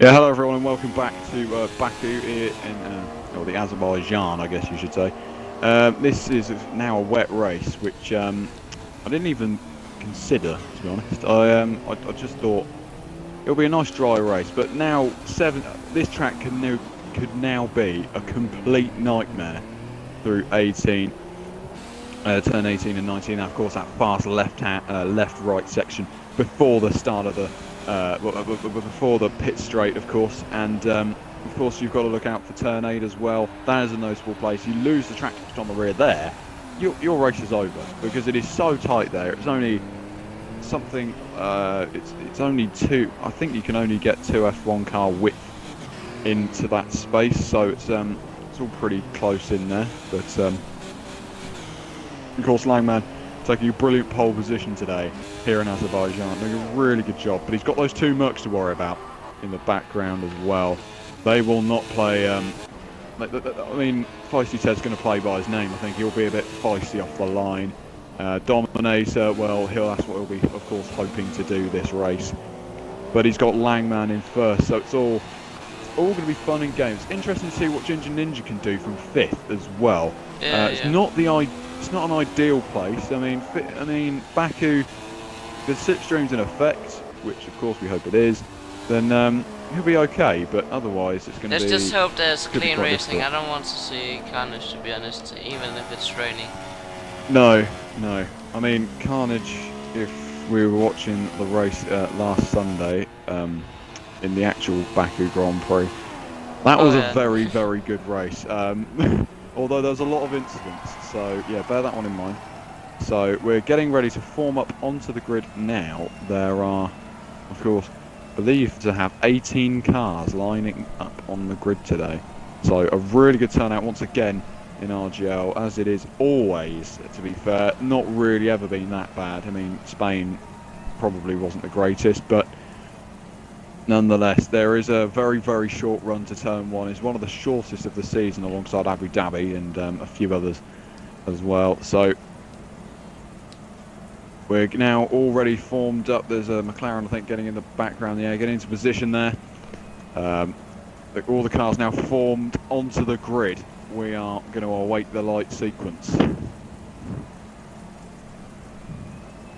Yeah, hello everyone and welcome back to Baku here in, or the Azerbaijan, I guess you should say. This is now a wet race, which I didn't even consider, to be honest. I just thought it'll be a nice dry race, but now this track could now be a complete nightmare through 18, turn 18 and 19. Now, of course, that fast left-right section before the start of the before the pit straight, of course, and of course you've got to look out for turn 8 as well. That is a noticeable place. You lose the traction on the rear there, your race is over because it is so tight there. It's only something. It's only two. I think you can only get two F1 car width into that space, so it's all pretty close in there. But of course, Langman taking a brilliant pole position today here in Azerbaijan, doing a really good job. But he's got those two Mercs to worry about in the background as well. They will not play. I mean, Feisty Ted's going to play by his name. I think he'll be a bit feisty off the line. Dominator, well, that's what he'll be, of course, hoping to do this race. But he's got Langman in first, so it's all going to be fun and games. Interesting to see what Ginger Ninja can do from 5th as well. It's not an ideal place. I mean, Baku, the slipstream's in effect, which of course we hope it is. Then he'll be okay, but otherwise it's going to be. Let's just hope there's clean racing. I don't want to see carnage, to be honest, even if it's raining. No. I mean, carnage. If we were watching the race last Sunday in the actual Baku Grand Prix, that was a very, very good race. Although there's a lot of incidents, so yeah, bear that one in mind. So we're getting ready to form up onto the grid now. There are, of course, believed to have 18 cars lining up on the grid today. So a really good turnout once again in RGL, as it is always, to be fair. Not really ever been that bad. I mean, Spain probably wasn't the greatest, but nonetheless, there is a very, very short run to turn 1. It's one of the shortest of the season alongside Abu Dhabi and a few others as well. So we're now already formed up. There's a McLaren, I think, getting in the background. Yeah, getting into position there. All the cars now formed onto the grid. We are going to await the light sequence.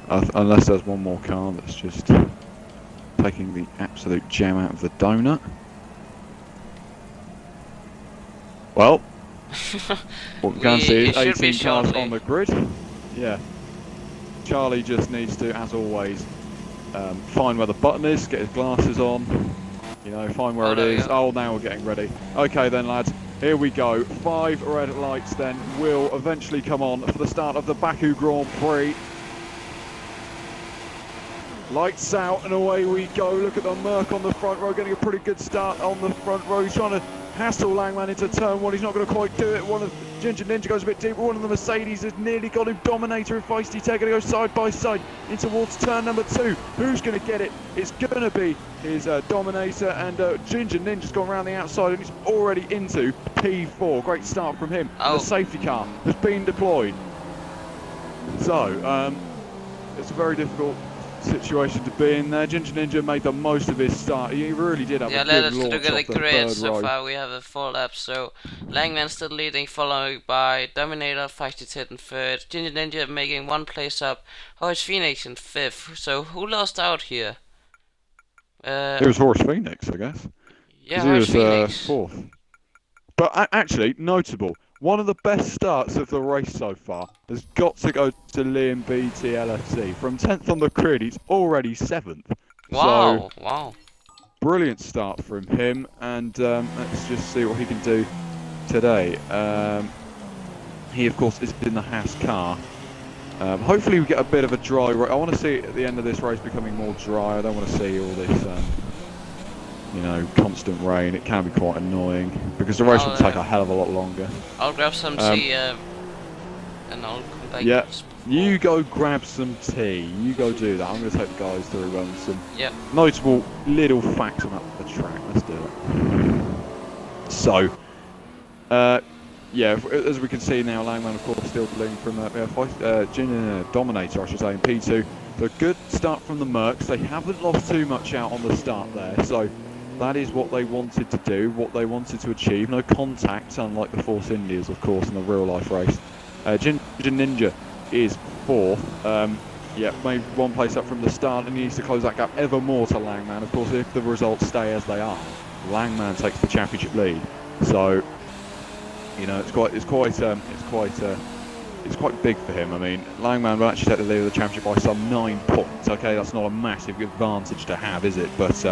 Unless there's one more car that's just taking the absolute jam out of the donut. Well, what we can see is 18 cars on the grid. Yeah. Charlie just needs to, as always, find where the button is, get his glasses on, find where it is. Oh, now we're getting ready. Okay then, lads, here we go. 5 red lights then will eventually come on for the start of the Baku Grand Prix. Lights out and away we go. Look at the Merc on the front row, getting a pretty good start on the front row. He's trying to hassle Langman into turn 1. He's not going to quite do it. One of Ginger Ninja goes a bit deeper. One of the Mercedes has nearly got him. Dominator and Feisty Ted going to go side by side in towards turn number 2. Who's going to get it? It's going to be his Dominator, and Ginger Ninja's gone around the outside and he's already into P4. Great start from him. The safety car has been deployed. So, it's a very difficult situation to be in there. Ginger Ninja made the most of his start. He really did have a good launch off the grid. third So row. far we have a 4 laps, so Langman still leading, followed by Dominator, Feisty Ted in 3rd, Ginger Ninja making 1 place up, Horse Phoenix in 5th. So who lost out here? It was Horse Phoenix, I guess. Yeah, Horse Phoenix. 4th. But actually, notable, one of the best starts of the race so far has got to go to Liam BT LFC. From 10th on the grid, he's already 7th. Wow, so, wow. Brilliant start from him, and let's just see what he can do today. He, of course, is in the Haas car. Hopefully we get a bit of a dry race. I want to see at the end of this race becoming more dry. I don't want to see all this constant rain. It can be quite annoying because the race will take a hell of a lot longer. I'll grab some tea and I'll come back. Yeah, you go grab some tea. You go do that. I'm going to take the guys through some notable little facts about the track. Let's do it. So, yeah, as we can see now, Langman, of course, still leading from Dominator, I should say, in P2. So good start from the Mercs. They haven't lost too much out on the start there. So That is what they wanted to do, what they wanted to achieve. No contact, unlike the Force Indias, of course, in a real-life race. Ginger Ninja is 4th. Yeah, made 1 place up from the start, and he needs to close that gap ever more to Langman. Of course, if the results stay as they are, Langman takes the championship lead. So, you know, it's quite big for him. I mean, Langman will actually take the lead of the championship by some 9 points. Okay, that's not a massive advantage to have, is it? But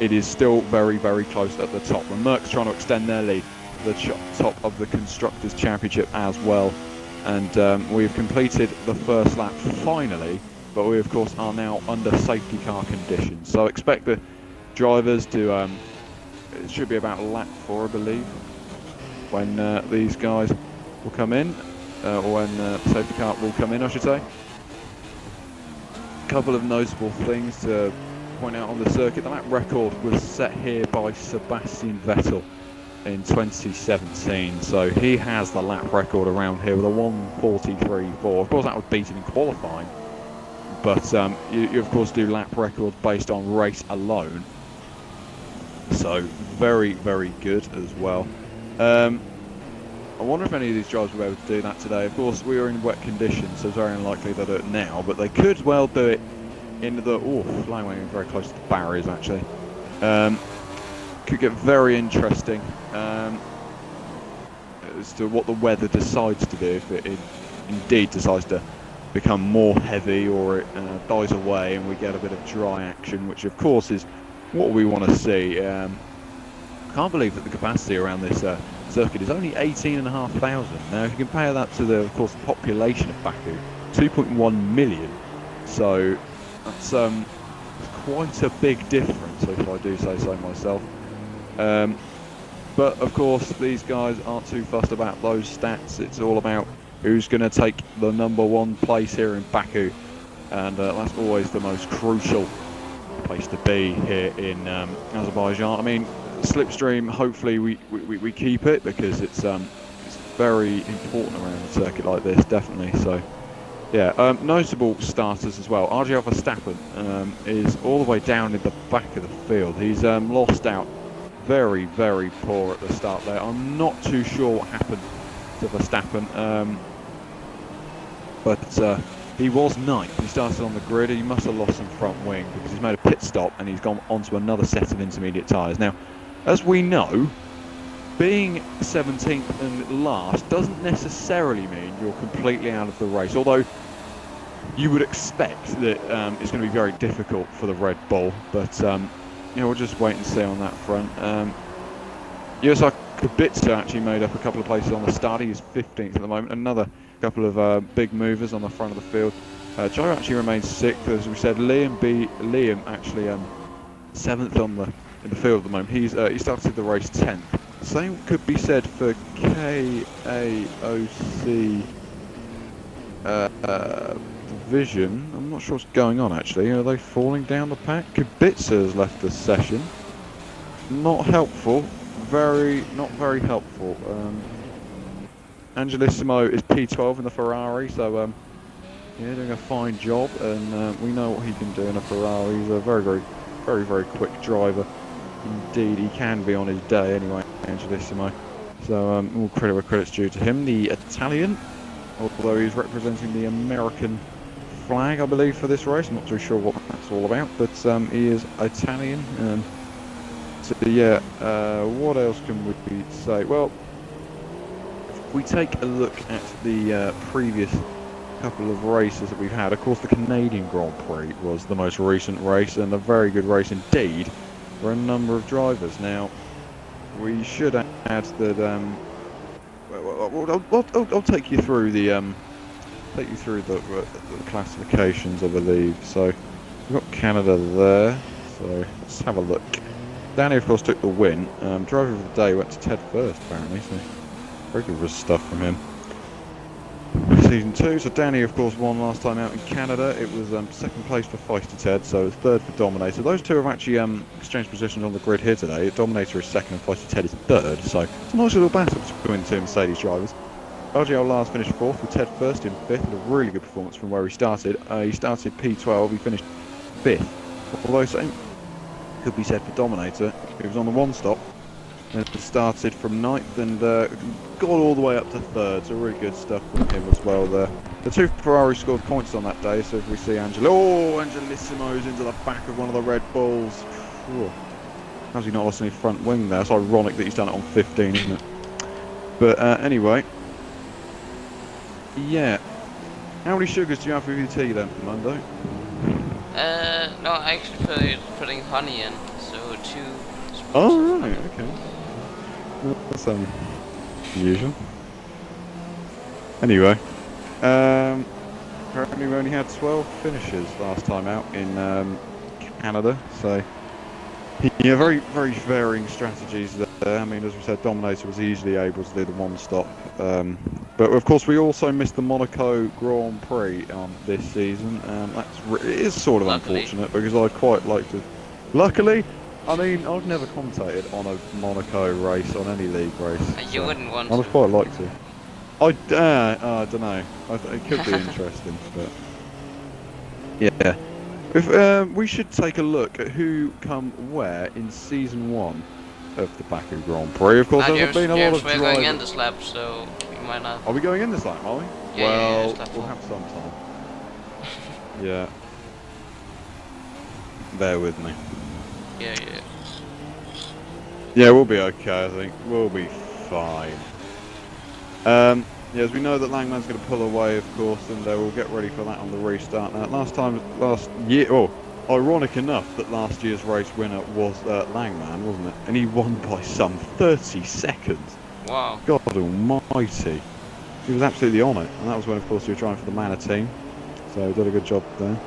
it is still very, very close at the top. And Merck's trying to extend their lead to the top of the Constructors' Championship as well. And we've completed the first lap finally, but we of course are now under safety car conditions. So expect the drivers to, it should be about lap 4 I believe, when these guys will come in, or when the safety car will come in I should say. A couple of notable things to point out on the circuit. The lap record was set here by Sebastian Vettel in 2017, so he has the lap record around here with a 1:43.4. Of course that was beaten in qualifying, but you of course do lap records based on race alone, so very, very good as well. I wonder if any of these drivers will be able to do that today. Of course we are in wet conditions, so it's very unlikely they'll do it now, but they could well do it in the flying away very close to the barriers actually. Could get very interesting as to what the weather decides to do, if it indeed decides to become more heavy, or it dies away and we get a bit of dry action, which of course is what we want to see. I can't believe that the capacity around this circuit is only 18,500. Now if you compare that to the, of course, the population of Baku, 2.1 million, so that's quite a big difference if I do say so myself. But of course these guys aren't too fussed about those stats. It's all about who's going to take the #1 place here in Baku, and that's always the most crucial place to be here in Azerbaijan. I mean, slipstream, hopefully we keep it, because it's very important around a circuit like this, definitely. So yeah, notable starters as well. RGL Verstappen is all the way down in the back of the field. He's lost out very, very poor at the start there. I'm not too sure what happened to Verstappen, but he was 9th. He started on the grid. He must have lost some front wing, because he's made a pit stop and he's gone onto another set of intermediate tyres. Now, as we know, being 17th and last doesn't necessarily mean you're completely out of the race, although you would expect that it's going to be very difficult for the Red Bull, but you know, we'll just wait and see on that front. USR Kubica actually made up a couple of places on the start. He is 15th at the moment. Another couple of big movers on the front of the field. Joe actually remains 6th, as we said. Liam actually 7th in the field at the moment. He started the race 10th. Same could be said for KAOC division. I'm not sure what's going on actually. Are they falling down the pack? Kubica has left the session. Not helpful. Not very helpful. Angelissimo is P12 in the Ferrari, so yeah, doing a fine job, and we know what he can do in a Ferrari. He's a very quick driver. Indeed, he can be on his day anyway, Angelissimo. So all credit where credit's due to him. The Italian, although he's representing the American flag, I believe, for this race. I'm not too sure what that's all about, but he is Italian. So yeah, what else can we say? Well, if we take a look at the previous couple of races that we've had, of course the Canadian Grand Prix was the most recent race, and a very good race indeed for a number of drivers. Now, we should add that I'll take you through the classifications, I believe. So we've got Canada there, so let's have a look. Danny of course took the win. Driver of the day went to Ted first apparently, so very good stuff from him. Season 2, so Danny of course won last time out in Canada. It was second place for Feisty Ted, so it's third for Dominator. Those two have actually exchanged positions on the grid here today. Dominator is second and Feisty Ted is third, so it's a nice little battle between the two Mercedes drivers. RGL Lars finished 4th with Ted first in 5th, and a really good performance from where he started. He started P12, he finished 5th. Although could be said for Dominator. He was on the one stop and started from ninth and got all the way up to third. So really good stuff from him as well there. The two Ferraris scored points on that day. So if we see Angelissimo's into the back of one of the Red Bulls. Whew. How's he not lost any front wing there? It's ironic that he's done it on 15, isn't it? But anyway, yeah. How many sugars do you have with your tea then, Mundo? No, I actually putting honey in, so 2 spoons. Oh right, okay. Well, that's unusual. Anyway, apparently we only had 12 finishes last time out in Canada, so yeah, very varying strategies there. I mean, as we said, Dominator was easily able to do the one stop, but of course we also missed the Monaco Grand Prix this season. It is sort of unfortunate because I'd quite like to. Luckily, I mean, I've never commentated on a Monaco race, on any league race. You wouldn't want to. I would quite like to. I don't know. It could be interesting, but yeah. If we should take a look at who come where in season 1 of the Baku Grand Prix. Of course, there's been a lot of we're going in this lap, so we might not. Are we going in this lap, are we? Yeah, well, yeah, we'll have some time. Yeah. Bear with me. Yeah. Yeah, we'll be okay, I think. We'll be fine. Yeah, as we know that Langman's going to pull away, of course, and we'll get ready for that on the restart. Now, last year, ironic enough that last year's race winner was Langman, wasn't it? And he won by some 30 seconds. Wow. God almighty. He was absolutely on it. And that was when, of course, we were trying for the Manor team. So he did a good job there.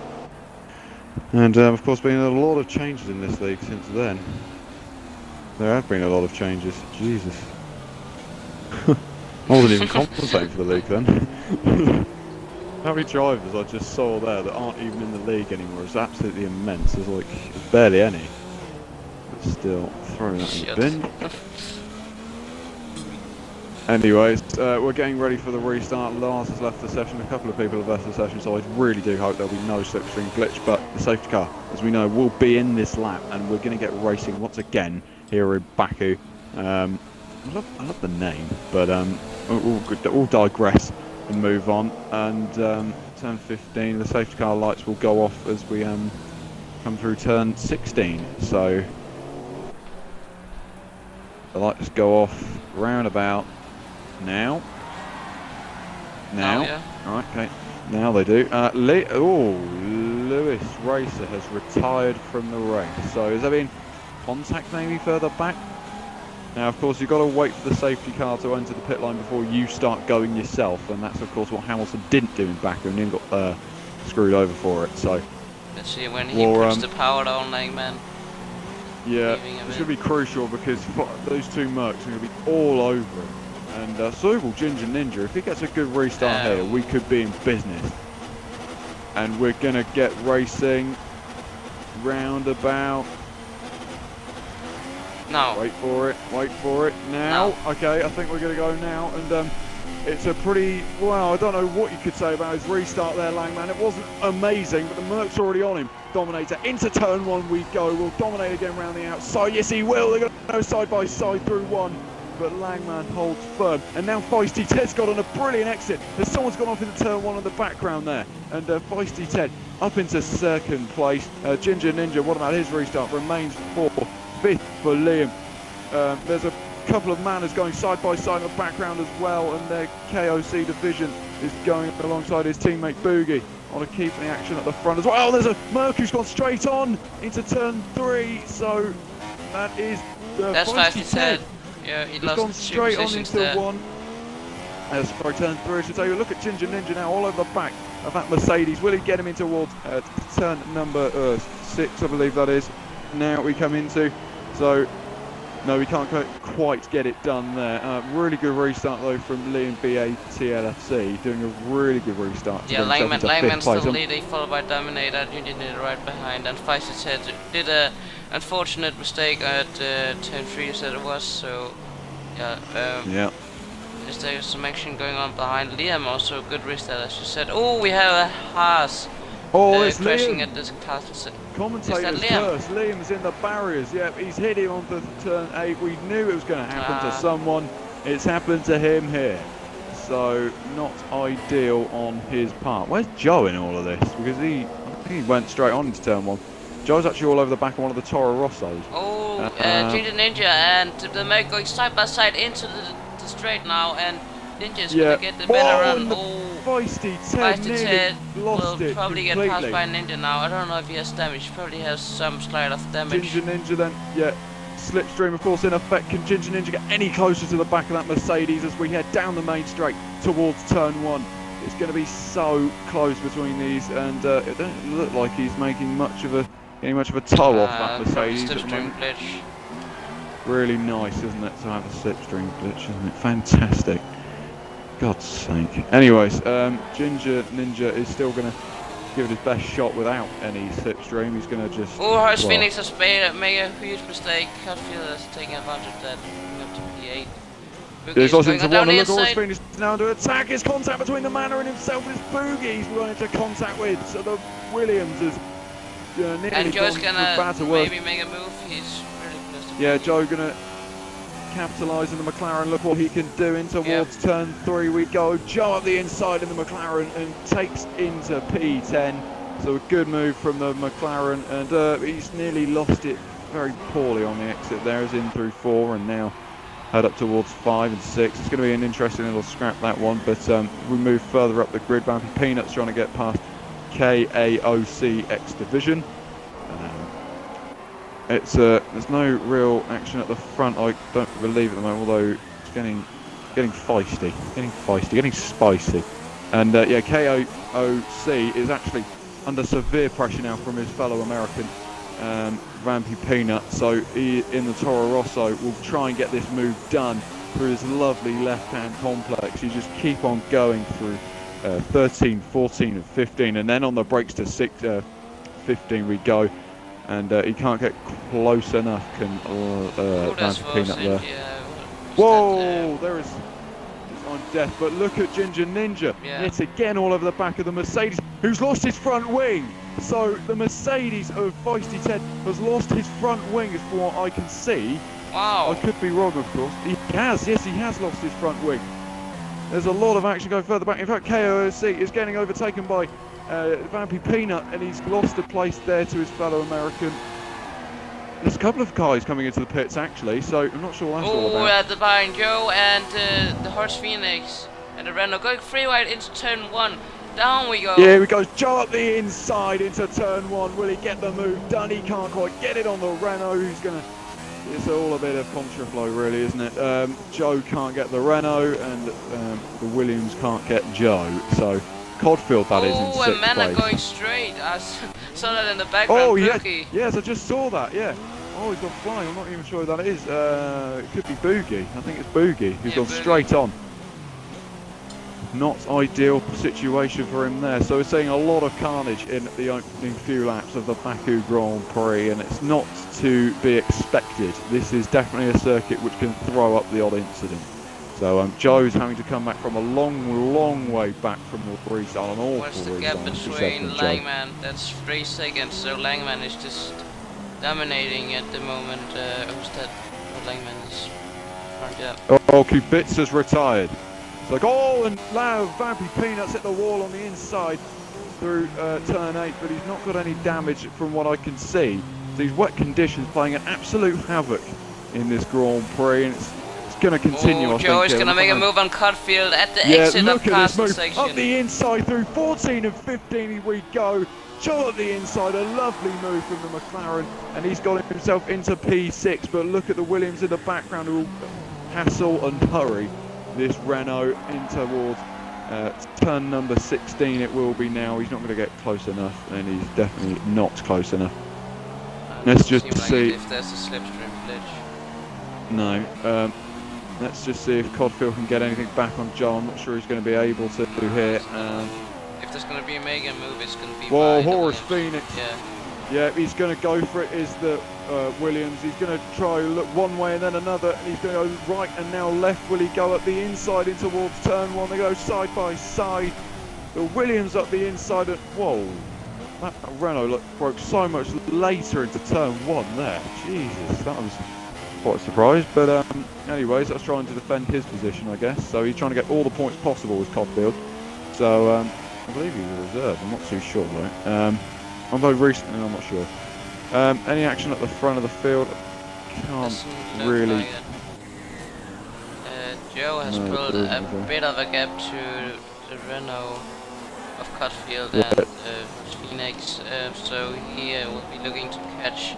And, of course, been a lot of changes in this league since then. There have been a lot of changes. Jesus. I wasn't even compensating for the league then. How many drivers I just saw there that aren't even in the league anymore is absolutely immense. There's like barely any. But still, throwing that in the bin. Anyways, we're getting ready for the restart. Lars has left the session, a couple of people have left the session, so I really do hope there'll be no slipstream glitch, but the safety car, as we know, will be in this lap, and we're going to get racing once again here in Baku. I love the name, but we'll digress and move on. And turn 15, the safety car lights will go off as we come through turn 16. So the lights go off round about now. Yeah. All right, okay. Now they do. Lewis Racer has retired from the race. So has there been contact maybe further back? Now, of course, you've got to wait for the safety car to enter the pit line before you start going yourself, and that's, of course, what Hamilton didn't do in Baku, and then got screwed over for it. So let's see when he puts the power on, Langman. Yeah, it's going to be crucial because those two Mercs are going to be all over it. And so will Ginger Ninja. If he gets a good restart here, we could be in business. And we're going to get racing roundabout. No. Wait for it. Now. No. Okay, I think we're going to go now. And it's a pretty, well, I don't know what you could say about his restart there, Langman. It wasn't amazing, but the Merc's already on him. Dominator into turn 1 we go. We'll dominate again round the outside. Yes, he will. They're going to go side by side through 1. But Langman holds firm. And now Feisty Ted's got on a brilliant exit. There's someone's gone off into turn 1 in the background there. And Feisty Ted up into second place. Ginger Ninja, what about his restart? Remains 4th. 5th for Liam. There's a couple of manners going side by side in the background as well. And their KOC division is going alongside his teammate Boogie on a keeping the action at the front as well. Oh, there's a Merc who's gone straight on into turn 3. So that is that's Feisty Ted. Yeah, he's gone straight on into there. 1. Sorry, turn 3, I should say. Look at Ginger Ninja now all over the back of that Mercedes. Will he get him in towards turn number 6, I believe that is. Now we come into. So, no, we can't quite get it done there. Really good restart, though, from Liam BATLFC. Doing a really good restart. Yeah, Langman's still leading, followed by Dominator. Ginger Ninja right behind. And Feisty Ted did a unfortunate mistake at turn 3, you said it was, so yeah. Is there some action going on behind Liam? Also good restart, as you said. Oh, we have a Haas Oh, it's crashing Liam. at this castle. Commentator's curse. Liam's in the barriers. Yep, he's hit him on the turn 8. We knew it was going to happen to someone. It's happened to him here. So not ideal on his part. Where's Joe in all of this? Because I think he went straight on into turn 1. Joe's actually all over the back of one of the Toro Rossos. Oh, Ginger Ninja and the Meg going side by side into the straight now, and Ninja's gonna get the better run. Feisty Ted will probably get passed by Ninja now. I don't know if he has damage. He probably has some slight of damage. Ginger Ninja then, yeah. Slipstream, of course, in effect. Can Ginger Ninja get any closer to the back of that Mercedes as we head down the main straight towards turn 1? It's going to be so close between these, and it doesn't look like he's making much of a toe off that Mercedes at the moment. Glitch. Really nice, isn't it, to have a slipstream glitch, isn't it? Fantastic. God's sake. Anyways, Ginger Ninja is still going to give it his best shot without any slipstream. He's going to just... Oh, Horse Phoenix has made a huge mistake. Cutfield is taking advantage of that. Up to P8. There's lost into one. Look, Horse Phoenix is now under attack. His contact between the Manor and himself is Boogie. He's gone into contact with. So the Williams is nearly and Joe's gonna maybe work. make a move. He's really close to Yeah, Joe gonna capitalise on the McLaren. Look what he can do in towards turn 3. We go. Joe up the inside in the McLaren and takes into P10. So a good move from the McLaren, and he's nearly lost it very poorly on the exit there. He's in through 4 and now head up towards 5 and 6. It's going to be an interesting little scrap, that one, but we move further up the grid. Vampy Peanuts trying to get past KAOC X Division. There's no real action at the front, I don't believe at the moment, although it's getting feisty, getting spicy. And yeah, KAOC is actually under severe pressure now from his fellow American, Vampy Peanut. So he, in the Toro Rosso, will try and get this move done through his lovely left-hand complex. You just keep on going through 13, 14 and 15, and then on the brakes to 15 we go. And he can't get close enough, can Vampy Peanut there. Whoa, there is on death, but look at Ginger Ninja. It's again all over the back of the Mercedes, who's lost his front wing. So the Mercedes of Feisty Ted has lost his front wing, as from what I can see. Wow. I could be wrong, of course. He has, yes, he has lost his front wing. There's a lot of action going further back. In fact, KOC is getting overtaken by Vampy Peanut, and he's lost a place there to his fellow American. There's a couple of guys coming into the pits, actually, so I'm not sure what that's all about. Oh, at the behind Joe and the Horse Phoenix and the Renault going free wide into turn 1. Down we go. Yeah, we go. Joe up the inside into turn 1. Will he get the move done? He can't quite get it on the Renault. Who's gonna? It's all a bit of contraflow, really, isn't it? Joe can't get the Renault, and the Williams can't get Joe. So Codfield, that is, in 6th place. Oh, and Manor going straight. I saw that in the background. Oh, yeah. Yes, I just saw that. Yeah. Oh, he's gone flying. I'm not even sure who that is. It could be Boogie. I think it's Boogie. He's gone straight on. Not ideal situation for him there. So we're seeing a lot of carnage in the opening few laps of the Baku Grand Prix, and it's not to be expected. This is definitely a circuit which can throw up the odd incident. So Joe's having to come back from a long way back from the restart. An awful What's the gap between Langman? That's 3 seconds. So Langman is just dominating at the moment. Who's that? Langman is front, yeah. Oh, Kubitsa's retired. It's like, oh, and now Vampy Peanuts hit the wall on the inside through turn 8, but he's not got any damage from what I can see. These wet conditions playing an absolute havoc in this Grand Prix, and it's going to continue. Oh, Joe is going to make a move on Cutfield at the exit of Castle section. Up the inside through 14 and 15 we go. Joe at the inside, a lovely move from the McLaren, and he's got himself into P6, but look at the Williams in the background who will hassle and hurry this Renault in towards turn number 16. It will be now. He's not going to get close enough, and he's definitely not close enough. Let's just see if there's a slipstream glitch. No. Let's just see if Codfield can get anything back on Joe. I'm not sure he's going to be able to do here. If there's going to be a mega move, it's going to be. Well, Horus Phoenix. Yeah, he's going to go for it. Is the Williams? He's going to try look one way and then another, and he's going to go right and now left. Will he go up the inside in towards turn 1? They go side by side. The Williams up the inside. Whoa! That Renault broke so much later into turn 1 there. Jesus, that was quite a surprise. But anyways, that's trying to defend his position, I guess. So he's trying to get all the points possible with Codfield. So I believe he's a reserve. I'm not too sure though. Although recently, I'm not sure. Any action at the front of the field? Can't really. Like Joe has pulled a bit of a gap to the Renault of Cutfield and Phoenix, so he will be looking to catch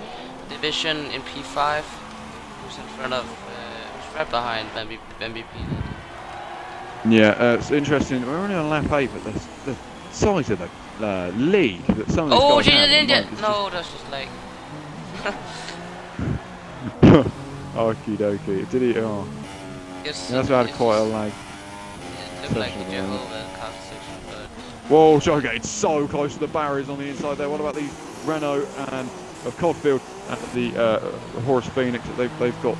Division in P5, who's in front of, who's right behind Bambi Peanut. Yeah, it's interesting. We're only on lap 8, but the size of the league that some of these guys have. No, that's just like. Okie dokie. Did he? Oh. Yes, that's had quite a lag. It looked like a Jehovah car section, but. Whoa, Joe getting so close to the barriers on the inside there. What about the Renault and of Codfield and the Horse Phoenix? They've got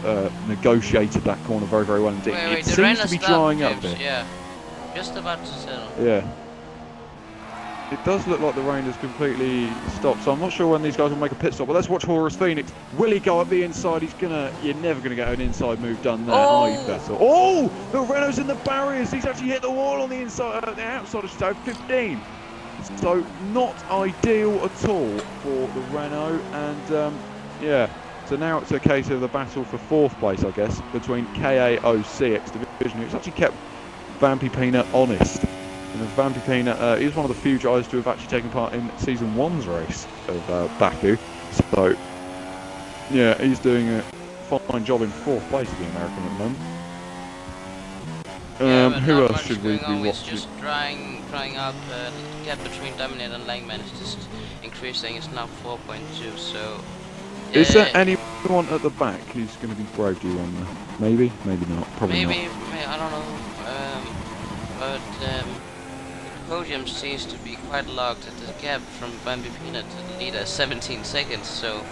negotiated that corner very, very well indeed. Wait, it seems to be drying up there. Yeah, just about to settle. Yeah. It does look like the rain has completely stopped, so I'm not sure when these guys will make a pit stop. But let's watch Horus Phoenix. Will he go up the inside? You're never gonna get an inside move done there, are you, Vettel? Oh, the Renault's in the barriers. He's actually hit the wall on the inside, the outside of Stowe, 15. So not ideal at all for the Renault, and yeah. So now it's a case of the battle for 4th place, I guess, between KAOC X Division, who's actually kept Vampy Peanut honest. And Vampy Peanut is one of the few drivers to have actually taken part in Season 1's race of Baku. So, yeah, he's doing a fine job in 4th place of the American at the moment. Who else should we be watching? It's just drying up. The gap between Dominate and Langman is just increasing. It's now 4.2, so... Is there anyone at the back who's going to be brave to you on there? Maybe? Maybe not. Probably not. Maybe, I don't know. But the podium seems to be quite locked at the gap from Bambi Peanut to the leader, 17 seconds, so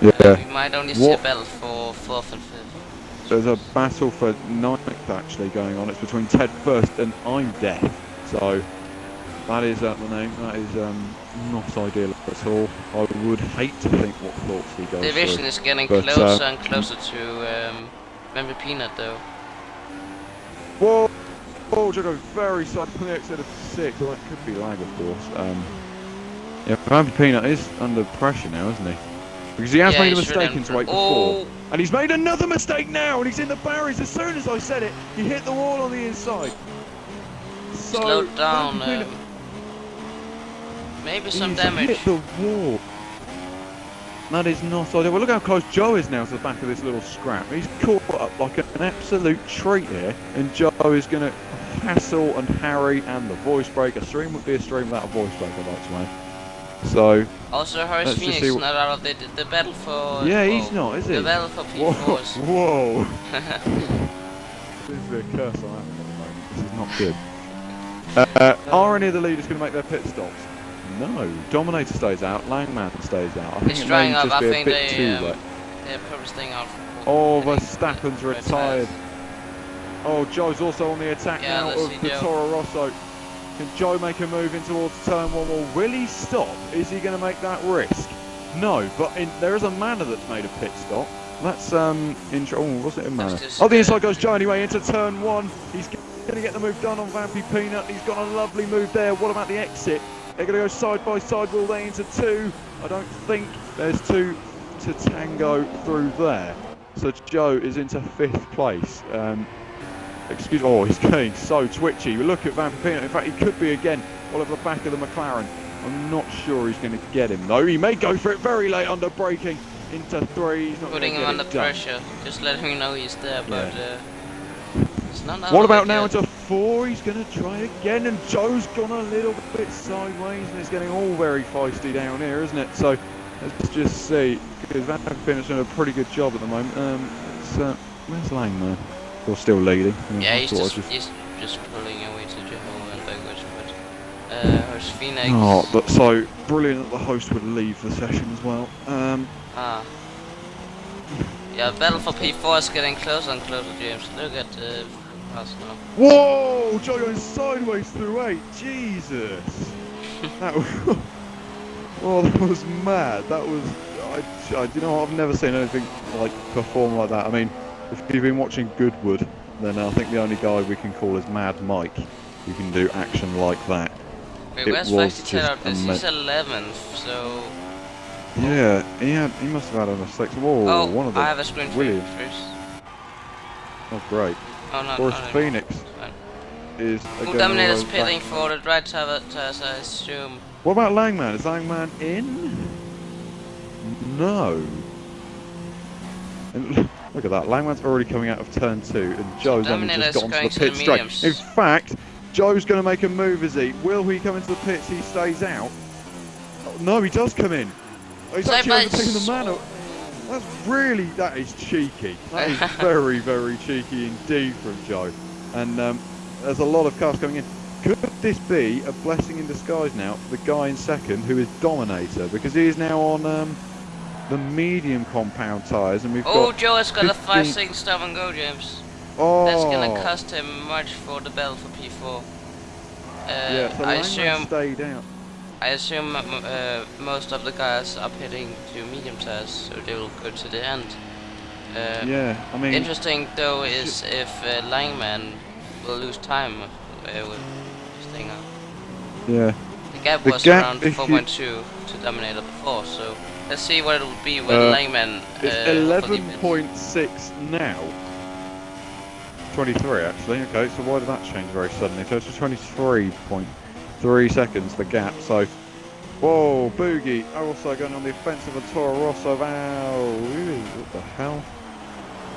we might only see a battle for 4th and 5th. There's a battle for 9th actually going on. It's between Ted First and I'm Death. So that is the name. That is not ideal at all. I would hate to think what thoughts he goes Division through. is getting closer and closer to Bambi Peanut though. Whoa! Oh, Jago very side on the exit of 6. Well, that could be lag, of course. Yeah, Vampy Peanut is under pressure now, isn't he? Because he has made a mistake into 8 before. And he's made another mistake now, and he's in the barriers. As soon as I said it, he hit the wall on the inside. So, slowed down. Maybe some damage. Hit the wall. That is not ideal. Well, look how close Joe is now to the back of this little scrap. He's caught up like an absolute treat here, and Joe is going to hassle and harry and the voice break. A stream would be a stream without a voice break, I'd like to add. So also, Horace Phoenix is not out of the battle for. Yeah, he's not, is he? The battle for P4s. Whoa! This is a curse on that at the moment. This is not good. Are any of the leaders going to make their pit stops? No. Dominator stays out. Langman stays out. I think it's it drying may up. just I be think a bit too wet. They're probably staying out. Oh, Verstappen's retired. Oh, Joe's also on the attack now of the Toro Rosso. Can Joe make a move in towards turn 1? Or will he stop? Is he going to make that risk? No, but there is a manner that's made a pit stop. That's was it a manner? Oh, the inside goes Joe anyway into turn 1. He's going to get the move done on Vampy Peanut. He's got a lovely move there. What about the exit? They're going to go side by side. Will they into 2? I don't think there's 2 to tango through there. So Joe is into 5th place. Excuse me. Oh, he's getting so twitchy. Look at Vampy Peanut. In fact, he could be again all over the back of the McLaren. I'm not sure he's going to get him though. He may go for it very late under braking into 3. He's not putting him under pressure. Just letting him know he's there, but it's not. What about now into 4? He's going to try again, and Joe's gone a little bit sideways, and it's getting all very feisty down here, isn't it? So let's just see, because Vampy Peanut's doing a pretty good job at the moment. Where's Langman? Or still leading? Yeah, he's just pulling away to Jehovah and backwards, but Horse Phoenix. Oh, but so brilliant that the host would leave the session as well. Yeah, battle for P4 is getting closer and closer, James. Look at the pass now. Whoa! Joe going sideways through 8. Jesus! Oh, that was mad. That was, you know, I've never seen anything like perform like that. I mean, if you've been watching Goodwood, then I think the only guy we can call is Mad Mike, who can do action like that. Wait, It where's was 50 just out this? He's 11th, so... Yeah, he must have had a mistake. Whoa, Oh, one of I the have a screen Williams. first. Oh, great. Oh, no, Forest no, no, Phoenix fine. is Who again Dominator's back. pitting for the right tires, I assume. What about Langman? Is Langman in? No. And look at that. Langman's already coming out of turn 2, and Joe's only just got onto the pit straight. In fact, Joe's going to make a move, is he? Will he come into the pits? He stays out. Oh, no, he does come in. Oh, he's actually overtaken the man. That is cheeky. That is very, very cheeky indeed from Joe. And there's a lot of cars coming in. Could this be a blessing in disguise now for the guy in second, who is Dominator? Because he is now on the medium compound tyres, and we've got... Oh, Joe has got a 5-6 stop and go, James. Oh. That's going to cost him much for the belt for P4. Yeah, so Langman stayed out. I assume most of the guys are pitting to medium tires, so they will go to the end. Yeah, I mean... Interesting, though, is if Langman will lose time with staying out. Yeah. The gap was around 4.2 to Dominator before, so let's see what it will be when Langman... It's 11.6 now. 23, actually. Okay, so why did that change very suddenly? So it's 23.3 seconds, the gap. So, whoa, Boogie also going on the offensive of Toro Rosso. Wow, what the hell?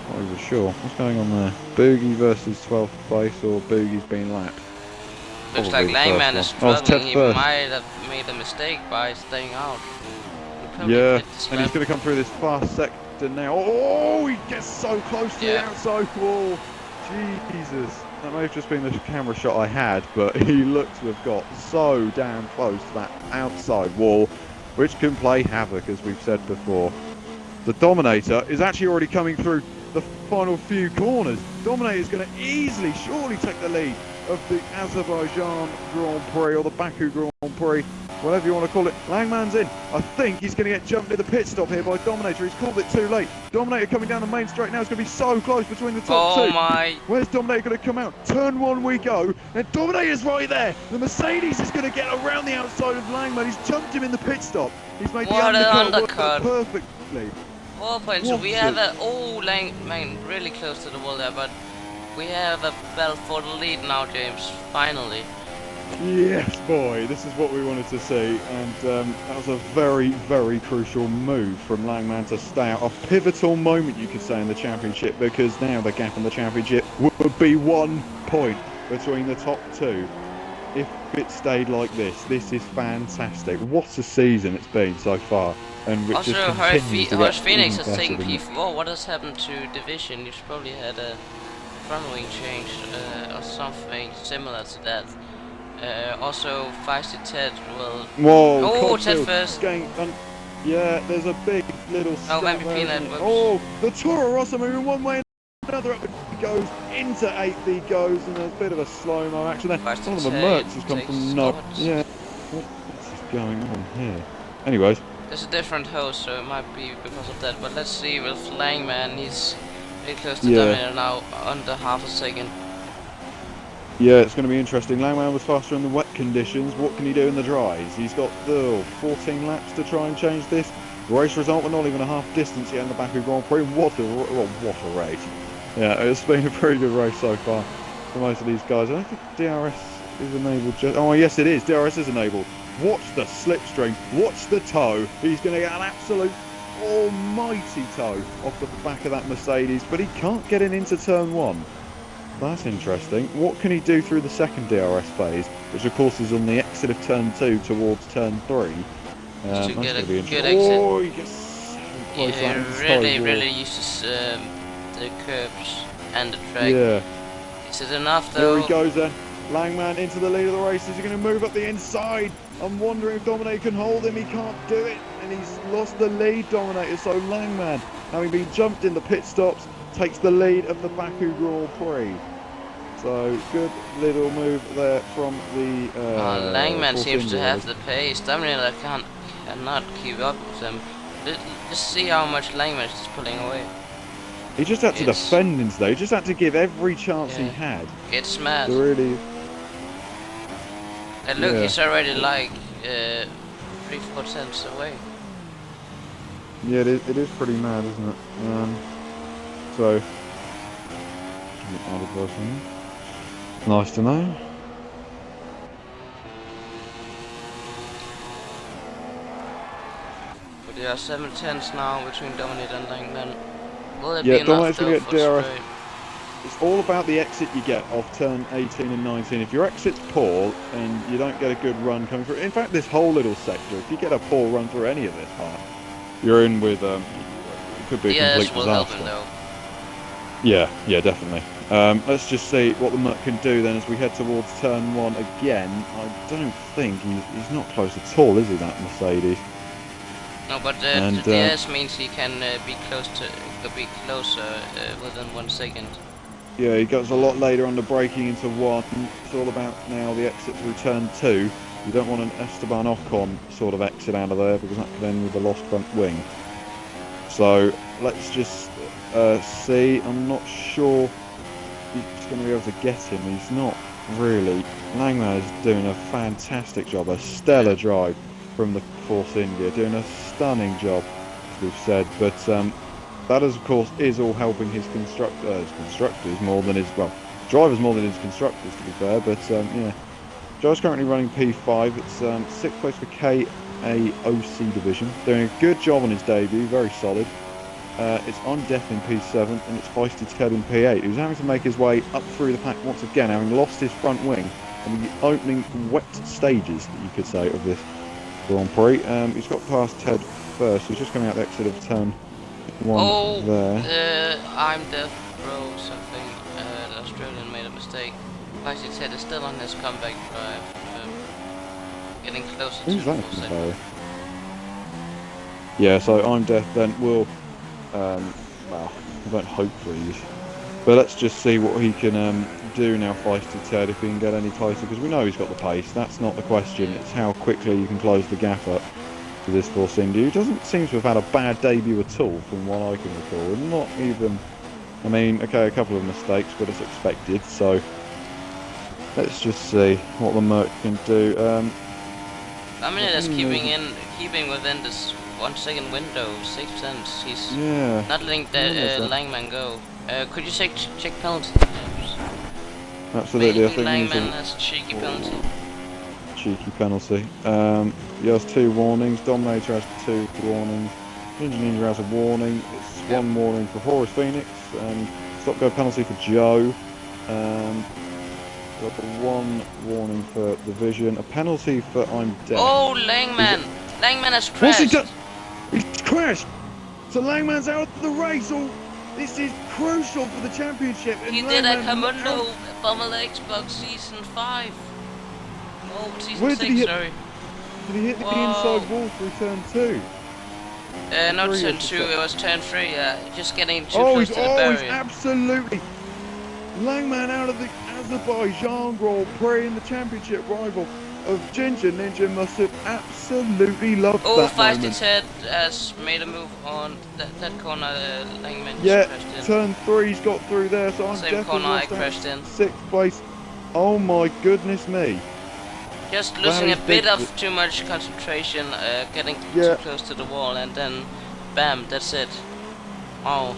Not even sure. What's going on there? Boogie versus 12th place, or Boogie's been lapped? Looks like Langman is struggling. He might have made a mistake by staying out. Yeah, and he's going to come through this fast sector now. Oh, he gets so close to the outside wall. Jesus, that may have just been the camera shot I had, but he looked to have got so damn close to that outside wall, which can play havoc, as we've said before. The Dominator is actually already coming through the final few corners. Dominator is going to easily, surely take the lead of the Azerbaijan Grand Prix, or the Baku Grand Prix, whatever you want to call it. Langman's in. I think he's going to get jumped at the pit stop here by Dominator. He's called it too late. Dominator coming down the main straight now. It's going to be so close between the top two. Oh my. Where's Dominator going to come out? Turn 1 we go. And Dominator's right there. The Mercedes is going to get around the outside of Langman. He's jumped him in the pit stop. He's made the undercut work perfectly. 4 points. So we have a... Oh, Langman really close to the wall there, but we have a belt for the lead now, James. Finally. Yes, boy, this is what we wanted to see, and that was a very, very crucial move from Langman to stay out. A pivotal moment, you could say, in the championship, because now the gap in the championship would be 1 point between the top two. If it stayed like this is fantastic. What a season it's been so far. And also, Horse Phoenix has taken P4. What has happened to Division? You've probably had a front wing change or something similar to that. Also, Feisty Ted will... Whoa, oh, Ted first. Yeah, there's a big little step there. Oh, the Toro Rosso moving one way and another. He goes into 8th, he goes, and there's a bit of a slow-mo action there. One of the Mercs has come from no... Yeah, what's going on here? Anyways. There's a different host, so it might be because of that, but let's see with Langman. He's very close to Dominator now, under half a second. Yeah, it's going to be interesting. Langman was faster in the wet conditions. What can he do in the dries? He's got 14 laps to try and change this. Race result, we're not even a half distance yet in the Baku Grand Prix. What a race. Yeah, it's been a pretty good race so far for most of these guys. I don't think DRS is enabled. Oh, yes, it is. DRS is enabled. Watch the slipstream. Watch the toe. He's going to get an absolute almighty toe off the back of that Mercedes, but he can't get it into turn 1. That's interesting. What can he do through the second DRS phase, which of course is on the exit of turn 2 towards turn 3? That's going to be interesting. Oh, he gets so close. Yeah, really uses the curbs and the track. Yeah. Is it enough though? Here he goes then. Langman into the lead of the race. Is he going to move up the inside? I'm wondering if Dominator can hold him. He can't do it, and he's lost the lead, Dominator. So Langman, having been jumped in the pit stops, takes the lead of the Baku Grand Prix. So good little move there from the... Langman seems to have the pace. Dominator can't. cannot keep up with them. Just see how much Langman is pulling away. He just had to defend instead. He just had to give every chance he had. It's mad. To really. And look, he's already like 3-4 tenths away. Yeah, it is pretty mad, isn't it? So, nice to know. But there are 7 tenths now between Dominate and Langman. Will it be enough though for straight? It's all about the exit you get off turn 18 and 19. If your exit's poor and you don't get a good run coming through, in fact, this whole little sector, if you get a poor run through any of this part, you're in with it could be a complete disaster. Help him though. Yeah, definitely. Let's just see what the Merc can do then as we head towards turn 1 again. I don't think he's not close at all, is he, that Mercedes? No, but the DS means he can be closer within 1 second. Yeah, he goes a lot later on the braking into 1. It's all about now the exit through turn 2. You don't want an Esteban Ocon sort of exit out of there because that could end with a lost front wing. So let's just see. I'm not sure he's going to be able to get him. He's not really. Langman is doing a fantastic job, a stellar drive from the Force India, doing a stunning job, as we've said. But that, of course, is all helping his constructors more than his drivers more than his constructors, to be fair. But yeah. Joe's currently running P5. It's 6th place for KAOC division. Doing a good job on his debut, very solid. It's on Death in P7 and it's Feisty Ted in P8, who's having to make his way up through the pack once again, having lost his front wing in the opening wet stages, you could say, of this Grand Prix. He's got past Ted first. He's just coming out the exit of turn 1 there. I'm Death Bro something. The Australian made a mistake. Feisty Ted is still on his comeback drive, getting closer to the full second. Yeah, so I'm Death then will, well, I don't hope freeze, but let's just see what he can do now, Feisty Ted, if he can get any closer, because we know he's got the pace. That's not the question, it's how quickly you can close the gap up to this Force India, who doesn't seem to have had a bad debut at all, from what I can recall. Not even, I mean, okay, a couple of mistakes, but it's expected, so let's just see what the Merc can do. I mean, it's keeping within this 1 second window, 6 tenths. He's not letting the Langman go. Could you check penalty? Absolutely, I think Langman has a cheeky penalty. Cheeky penalty. He has 2 warnings. Dominator has 2 warnings. Ninja has a warning. It's 1 warning for Horus Phoenix and stop go penalty for Joe. Got 1 warning for Division. A penalty for I'm Dead. Oh, Langman! Langman has crashed. What's he done? He's crashed. So Langman's out of the race. Oh, this is crucial for the championship. He did a Commando Formula Xbox Season 5. Oh, Season 6, sorry. Did he hit the inside wall through turn 2? Not turn 2, it was turn 3, just getting too close to the barrier. He's absolutely... Langman out of the Azerbaijan Grand Prix in the championship rival of Ginger Ninja must have absolutely loved that moment. Oh, Feisty Ted has made a move on that corner Langman just crashed in. Turn 3's got through there, so I'm Same corner I crashed in. 6th place. Oh my goodness me. Just losing a bit of too much concentration, getting too close to the wall, and then bam, that's it. Oh.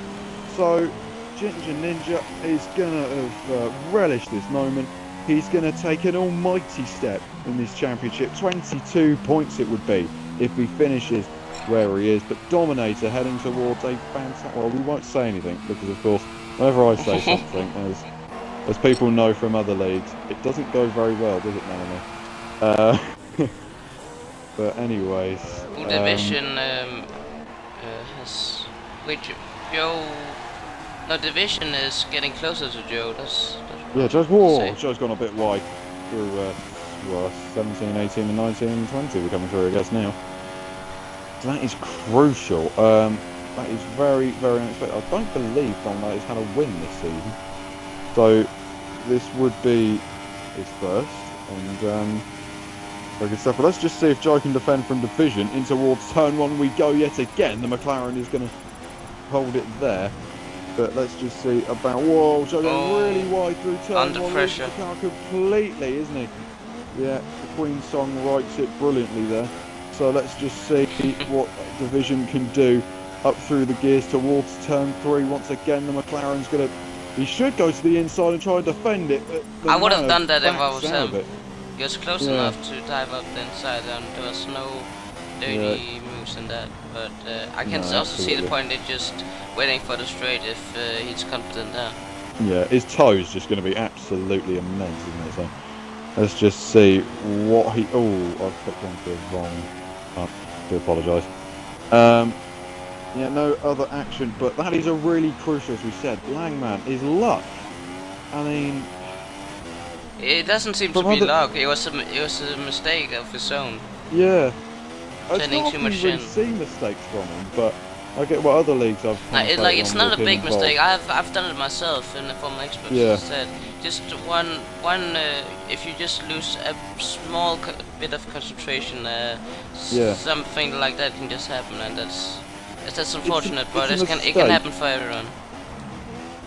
So Ginger Ninja is gonna have relished this moment. He's gonna take an almighty step in this championship. 22 points it would be if he finishes where he is. But Dominator heading towards a fantastic... Well, we won't say anything because, of course, whenever I say something, as people know from other leagues, it doesn't go very well, does it, Melanie? But anyways... Division has... Wait, Joe... No, Division is getting closer to Joe, that's yeah, Joe's gone a bit wide through 17, 18 and 19 and 20 we're coming through, I guess, now. So that is crucial. That is very, very unexpected. I don't believe Dominator's had a win this season. So this would be his first, and Very good stuff. But let's just see if Joe can defend from division. In towards turn 1 we go yet again. The McLaren is going to hold it there. But let's just see about... Whoa, Joe going really wide through turn 1. Under pressure. The car completely, isn't he? Yeah, the Queen's song writes it brilliantly there. So let's just see what division can do up through the gears towards turn 3. Once again, the McLaren's going to... He should go to the inside and try and defend it. But I would have done that if I was him. He was close enough to dive up the inside, and there was no dirty moves in that. But I can also see the point in just waiting for the straight if he's confident there. Yeah, his toe's just going to be absolutely immense, isn't it? So let's just see what he... Oh, I've clicked onto the wrong... I do apologise. Yeah, no other action, but that is a really crucial, as we said, Langman, his luck. I mean... It doesn't seem to be luck, it was a mistake of his own. Yeah. Turning too much in. I've seen mistakes from him, but I get what other leagues I've it's not a big mistake. I've done it myself in the Formula Xbox. Yeah. Said just one if you just lose a small bit of concentration, something like that can just happen, and that's unfortunate, but it can happen for everyone.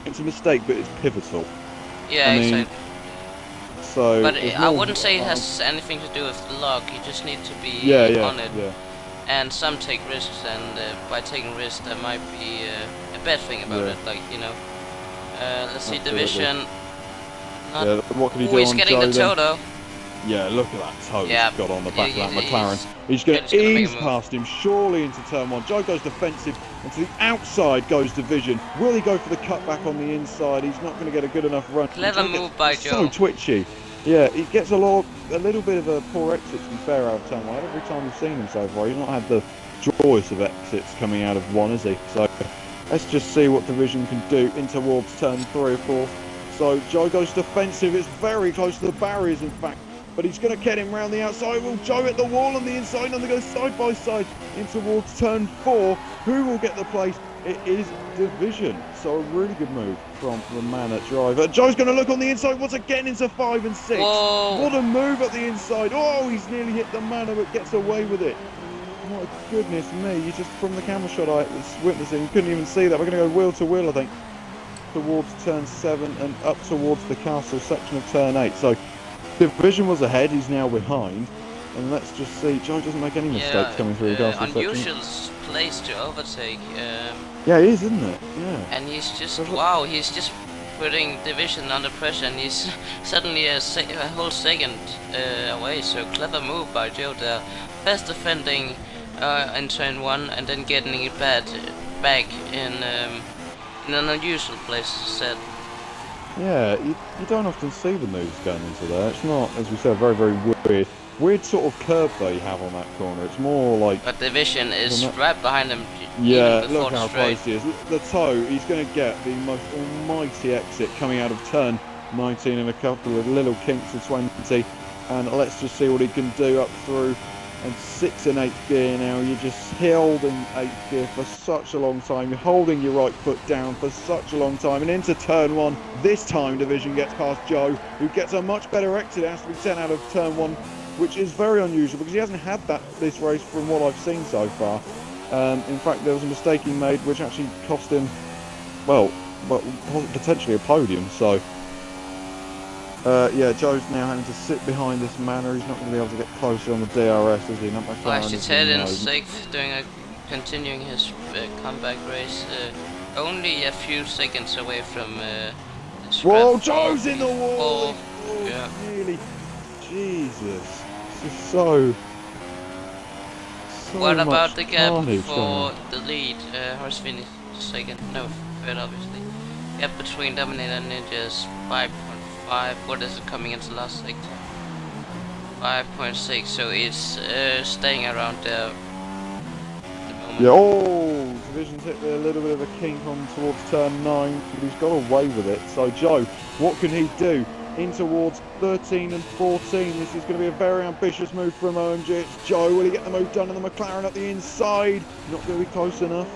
It's a mistake, but it's pivotal. Yeah, exactly. So, but I wouldn't say it has anything to do with luck. You just need to be on it. Yeah. And some take risks, and by taking risks, there might be a bad thing about it. Like, you know, let's see, division. What can he do he's on getting Joe, the toe though. Yeah, look at that toe he's got on the back of that McLaren. He's going to ease past him, surely into turn 1. Joe goes defensive, and to the outside goes division. Will he go for the cutback on the inside? He's not going to get a good enough run. Clever move by Joe. So twitchy. Yeah, he gets a little bit of a poor exit, to be fair, out of turn 1. Every time we've seen him so far, he's not had the joyous of exits coming out of 1, has he? So let's just see what division can do in towards turn 3, of course. So Joe goes defensive. It's very close to the barriers, in fact. But he's going to get him round the outside. Will Joe hit the wall on the inside, and they go side by side in towards turn 4. Who will get the place? It is division. So a really good move from the man at driver. Joe's going to look on the inside once again into 5 and 6. Whoa. What a move at the inside. Oh, he's nearly hit the manor, but gets away with it. My goodness me. You just, from the camera shot I was witnessing, you couldn't even see that. We're going to go wheel to wheel, I think, towards turn 7 and up towards the castle section of turn 8. So division was ahead, he's now behind, and let's just see. Joe doesn't make any mistakes coming through the castle unusual section. Place to overtake. Yeah, it is, isn't it? Yeah. And he's just he's just putting division under pressure, and he's suddenly a whole second away. So clever move by Joe there, first defending in turn 1, and then getting it back in an unusual place. Said. Yeah, you don't often see the moves going into there. It's not, as we said, very, very weird sort of curve though you have on that corner. It's more like... But division is right behind him. Yeah, look how close he is. The toe, he's going to get the most almighty exit coming out of turn 19 and a couple of little kinks of 20. And let's just see what he can do up through. And 6 and 8th gear now. You're just held in 8th gear for such a long time. You're holding your right foot down for such a long time. And into turn 1, this time division gets past Joe, who gets a much better exit. It has to be 10 out of turn 1, which is very unusual because he hasn't had this race from what I've seen so far. In fact, there was a mistake he made which actually cost him, well, potentially a podium. So yeah, Joe's now having to sit behind this manor. He's not going to be able to get closer on the DRS, is he? Not much. Flashed his head in safe, continuing his comeback race. Only a few seconds away from. Whoa, Joe's in the wall! Oh, yeah. Really? Jesus. This is so what about the gap for the lead? Horse finished second. No, third, obviously. Gap between Dominator and Ninja's 5.5. What is it coming into last sector? 5.6. So it's staying around there. Yeah, oh, Division's hit a little bit of a kink on towards turn 9, but he's got away with it. So Joe, what can he do? In towards 13 and 14. This is going to be a very ambitious move from OMG. It's Joe. Will he get the move done? And the McLaren at the inside. Not going to be close enough.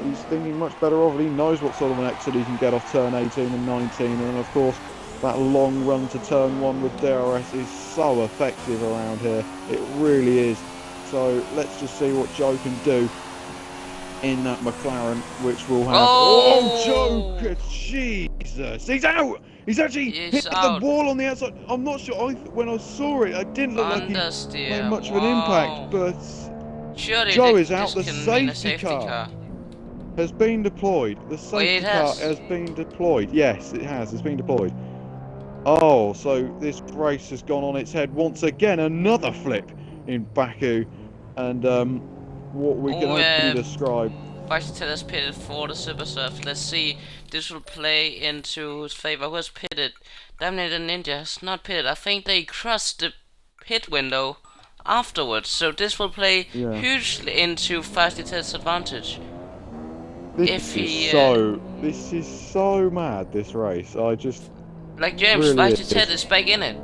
He's thinking much better of it. He knows what sort of an exit he can get off turn 18 and 19. And of course, That long run to turn 1 with DRS is so effective around here. It really is. So let's just see what Joe can do in that McLaren, which will have... Oh, Joe! Jesus! He's out! He's actually hit the wall on the outside. I'm not sure. When I saw it, it didn't look like he made much of an impact, but surely Joe is out. The safety car has been deployed. The safety car has been deployed. Yes, it has. It's been deployed. Oh, so this race has gone on its head once again. Another flip in Baku, and what we can only describe. Vice has pitted for the Super Surf. Let's see. This will play into his favor. Who has pitted? Dominator Ninja has not pitted. I think they crossed the pit window afterwards, so this will play hugely into Feisty advantage. This is so mad. This race, I just like James really Feisty is back in it.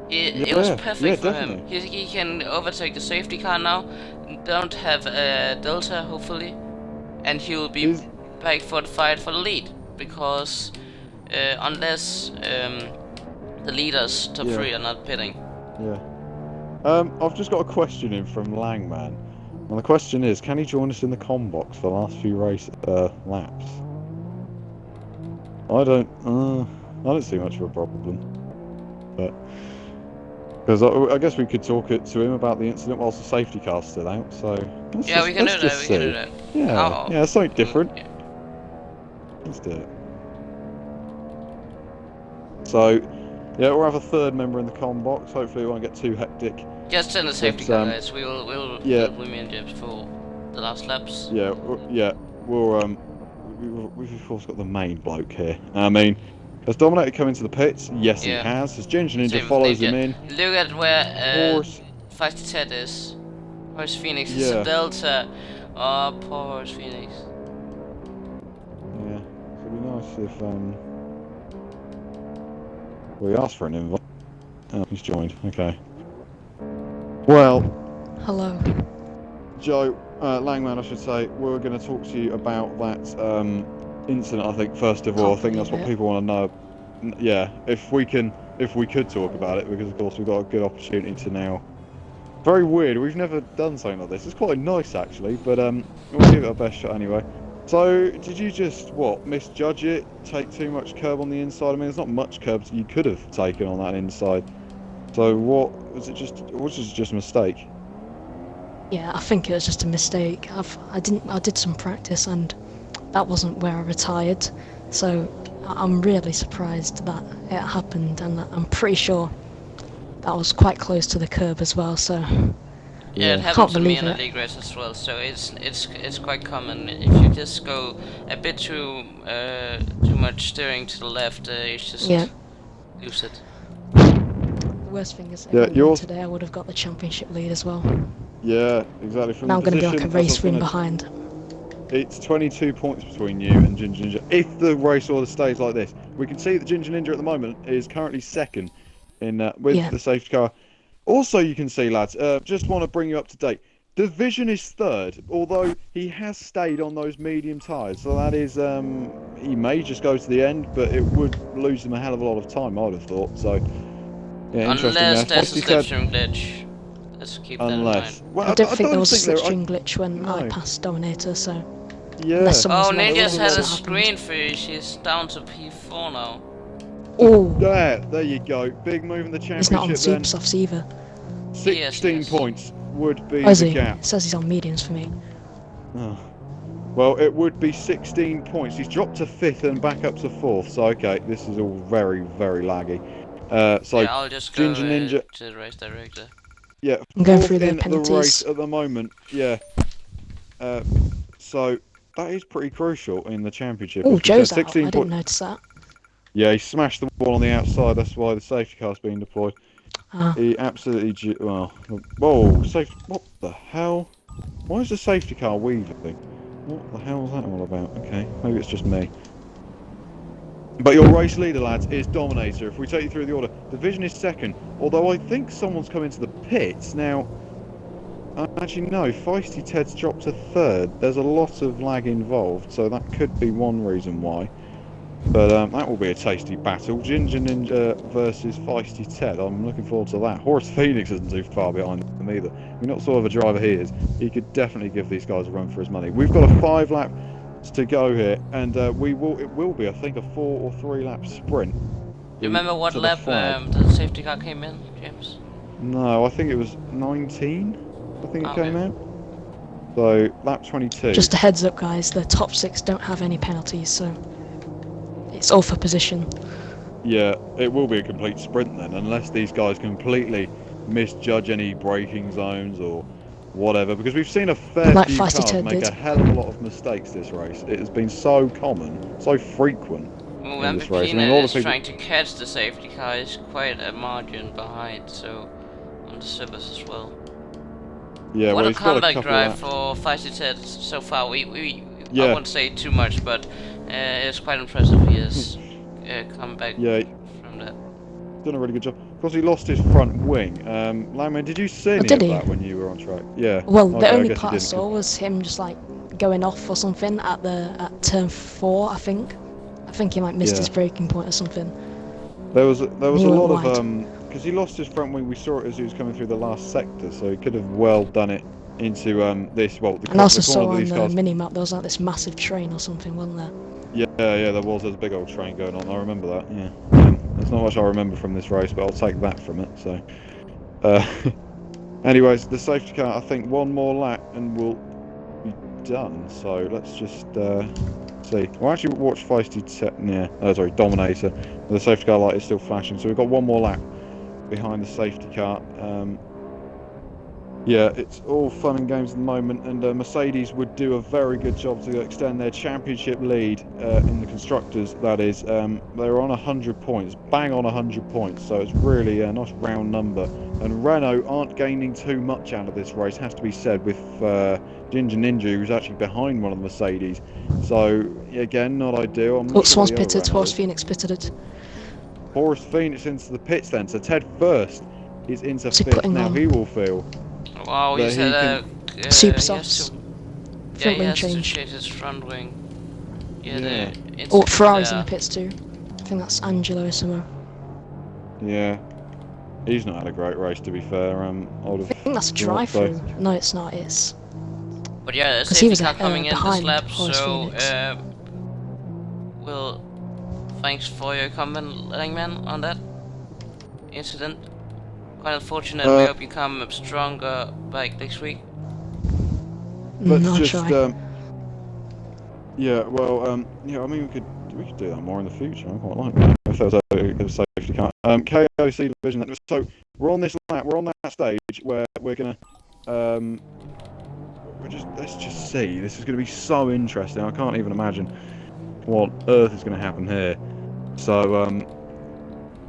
It was perfect for him. He can overtake the safety car now. Don't have a Delta, hopefully, and he will be back for the fight for the lead, because unless the leaders top 3 are not pitting. I've just got a question in from Langman, and the question is, can he join us in the com box for the last few race laps? I don't see much of a problem, but because I guess we could talk to him about the incident whilst the safety car's still out. So we can do that. Yeah, something different. Let's do it. So, we'll have a third member in the com box. Hopefully, it won't get too hectic. Just send the safety car, guys. We'll me and James for the last laps. We've of course got the main bloke here. I mean, has Dominator come into the pits? Yes, he has. His Ginger Ninja follows him in. Look at where Feisty Ted is. Horse Phoenix is a Delta. Oh, poor Horse Phoenix. Yeah, it'd be nice if we asked for an invite. Oh, he's joined. Okay. Well. Hello. Joe, Langman, I should say, we're going to talk to you about that incident. I think first of all, I think that's what people want to know. Yeah, if we could talk about it, because of course we've got a good opportunity to now. Very weird. We've never done something like this. It's quite nice actually, but we'll give it our best shot anyway. So, did you just misjudge it? Take too much curb on the inside? I mean, there's not much curb you could have taken on that inside. So, what was it? Just a mistake? Yeah, I think it was just a mistake. I did some practice, and that wasn't where I retired. So, I'm really surprised that it happened, and I'm pretty sure that was quite close to the curb as well. So. Yeah, it happened to me in a league race as well, so it's quite common. If you just go a bit too much steering to the left, you just lose it. The worst thing is, today I would have got the championship lead as well. Yeah, exactly. From now I'm going to be like a race win behind. It's 22 points between you and Ginger Ninja. If the race order stays like this, we can see that Ginger Ninja at the moment is currently second in with the safety car. Also, you can see, lads, just want to bring you up to date. Division is third, although he has stayed on those medium tyres. So that is, he may just go to the end, but it would lose him a hell of a lot of time, I'd have thought. So, yeah, interesting. Unless there's a slipstream glitch. Let's keep that in mind. Well, I don't think there was a slipstream glitch when I passed Dominator, so... Yeah. Oh, Ninja's had a screen freeze. She's down to P4 now. Oh, there you go. Big move in the championship. He's not on Supersofts either. 16 points would be the gap. It says he's on mediums for me. Oh. Well, it would be 16 points. He's dropped to 5th and back up to 4th. So, okay, this is all very, very laggy. So, yeah, I'll just go Ninja to the race director. Yeah, I'm going through the penalties. The race at the moment. Yeah. So, that is pretty crucial in the championship. Oh, Joe's out. I didn't notice that. Yeah, he smashed the wall on the outside. That's why the safety car's being deployed. He absolutely... Whoa, what the hell? Why is the safety car weaving? What the hell is that all about? Okay, maybe it's just me. But your race leader, lads, is Dominator. If we take you through the order, Division is second. Although I think someone's come into the pits. Now, actually no, Feisty Ted's dropped to 3rd. There's a lot of lag involved, so that could be one reason why. But that will be a tasty battle. Ginger Ninja versus Feisty Ted. I'm looking forward to that. Horace Phoenix isn't too far behind him either. We're not sort of a driver he is. He could definitely give these guys a run for his money. We've got a 5 lap to go here, and it will be, I think, a 4 or 3 lap sprint. Do you remember what lap the safety car came in, James? No, I think it was 19. I think it came out. So lap 22. Just a heads up, guys. The top 6 don't have any penalties, so it's all for position. Yeah, it will be a complete sprint then, unless these guys completely misjudge any braking zones or whatever, because we've seen a fair few cars make a hell of a lot of mistakes this race. It has been so common, so frequent in this race. I mean, all the people trying to catch the safety car is quite a margin behind, so on the Subers as well. Yeah, what well, a comeback drive for Feisty Ted so far. I won't say too much, but it's quite impressive. He has come back from that. Done a really good job. Of course, he lost his front wing. Langman, did you see any of that when you were on track? Yeah. Well, the only part I saw was him just like going off or something at turn 4, I think. I think he might missed his braking point or something. There was a lot of because he lost his front wing. We saw it as he was coming through the last sector, so he could have well done it into this. Well, and I also saw on the mini map there was like this massive train or something, wasn't there? Yeah, there was. There's a big old train going on. I remember that. Yeah. There's not much I remember from this race, but I'll take that from it. So, anyways, the safety car. I think one more lap and we'll be done. So let's just see. We'll actually watch Feisty Dominator. The safety car light is still flashing, so we've got one more lap behind the safety car. Yeah, it's all fun and games at the moment, and Mercedes would do a very good job to extend their championship lead in the constructors. That is, they're on 100 points, bang on 100 points, so it's really a nice round number. And Renault aren't gaining too much out of this race, has to be said, with Ginger Ninja, who's actually behind one of the Mercedes. So again, not ideal. Swan's pitted, Horace Phoenix pitted it. Horace Phoenix into the pits then, so Ted first is into 5th. Now he will feel. Wow, he's had a super softs. Front wing change. To his front wing. Ferrari's in the pits too. I think that's Angelo somewhere. Yeah, he's not had a great race to be fair. I think that's a drive-through. No, it's not. It's. But yeah, the safety car coming in this lap, so well, thanks for your comment, Langman, on that incident. Quite unfortunate. We hope you come stronger back next week. Let's just yeah, well, yeah, I mean we could do that more in the future. I quite like that. If there was a safety car. KOC division. So we're on this lap. We're on that stage where we're gonna let's just see. This is gonna be so interesting. I can't even imagine what earth is gonna happen here. So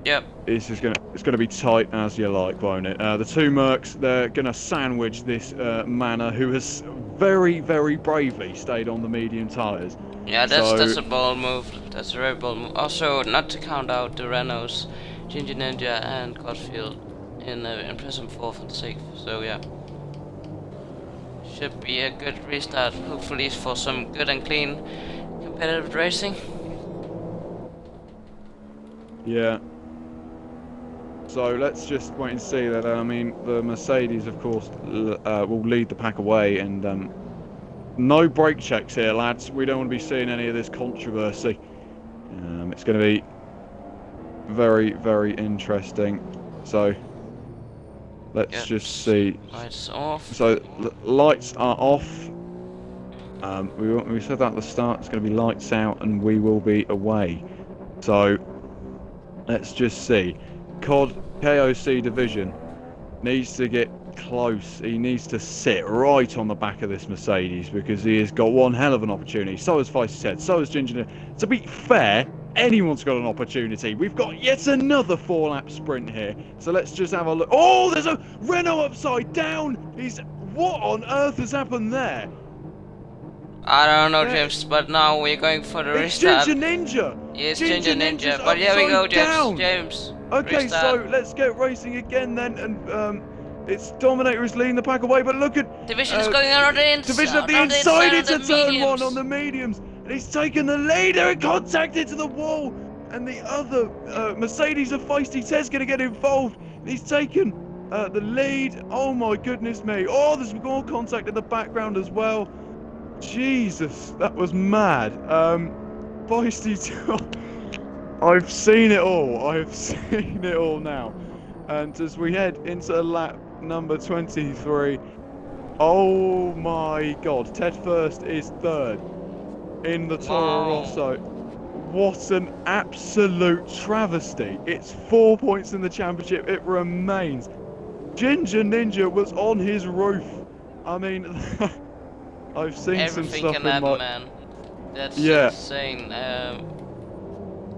yep. It's gonna be tight as you like, won't it? The two Mercs, they're gonna sandwich this Manor, who has very, very bravely stayed on the medium tyres. Yeah, that's a bold move. That's a very bold move. Also, not to count out the Renaults, Ginger Ninja and Cotfield in impressive 4th and 6th. So yeah, should be a good restart. Hopefully for some good and clean competitive racing. Yeah. So let's just wait and see that. I mean, the Mercedes, of course, will lead the pack away, and no brake checks here, lads. We don't want to be seeing any of this controversy. It's going to be very, very interesting. So let's just see. Lights off. So lights are off. We said that at the start. It's going to be lights out, and we will be away. So let's just see. KOC division needs to get close. He needs to sit right on the back of this Mercedes because he has got one hell of an opportunity. So has Feisty Ted, so has Ginger. To be fair, anyone's got an opportunity. We've got yet another 4-lap sprint here. So let's just have a look. Oh, there's a Renault upside down. What on earth has happened there? I don't know, James, but now we're going for the restart. Ginger Ninja. Yes, Ginger Ninja. But here we go, James. Okay, restart. So let's get racing again then, and it's Dominator who's leading the pack away. But look at Division is going around the inside. Division at the inside into turn 1 on the mediums, and he's taken the lead. They're in contact into the wall, and the other Mercedes of Feisty Ted's going to get involved. And he's taken the lead. Oh my goodness me. Oh, there's more contact in the background as well. Jesus, that was mad. Feisty I've seen it all. I've seen it all now. And as we head into lap number 23, oh my God, Ted First is third in the Toro Rosso. What an absolute travesty. It's 4 points in the championship. It remains. Ginger Ninja was on his roof. I mean, I've seen everything some stuff can in happen, my... man. That's Yeah. insane.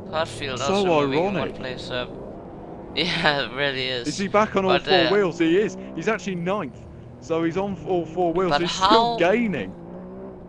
Hotfield So also moving in ironic. one place up. Yeah, it really is. Is he back on all But, four wheels? He is. He's actually ninth. So he's on all four wheels. But He's how- still gaining.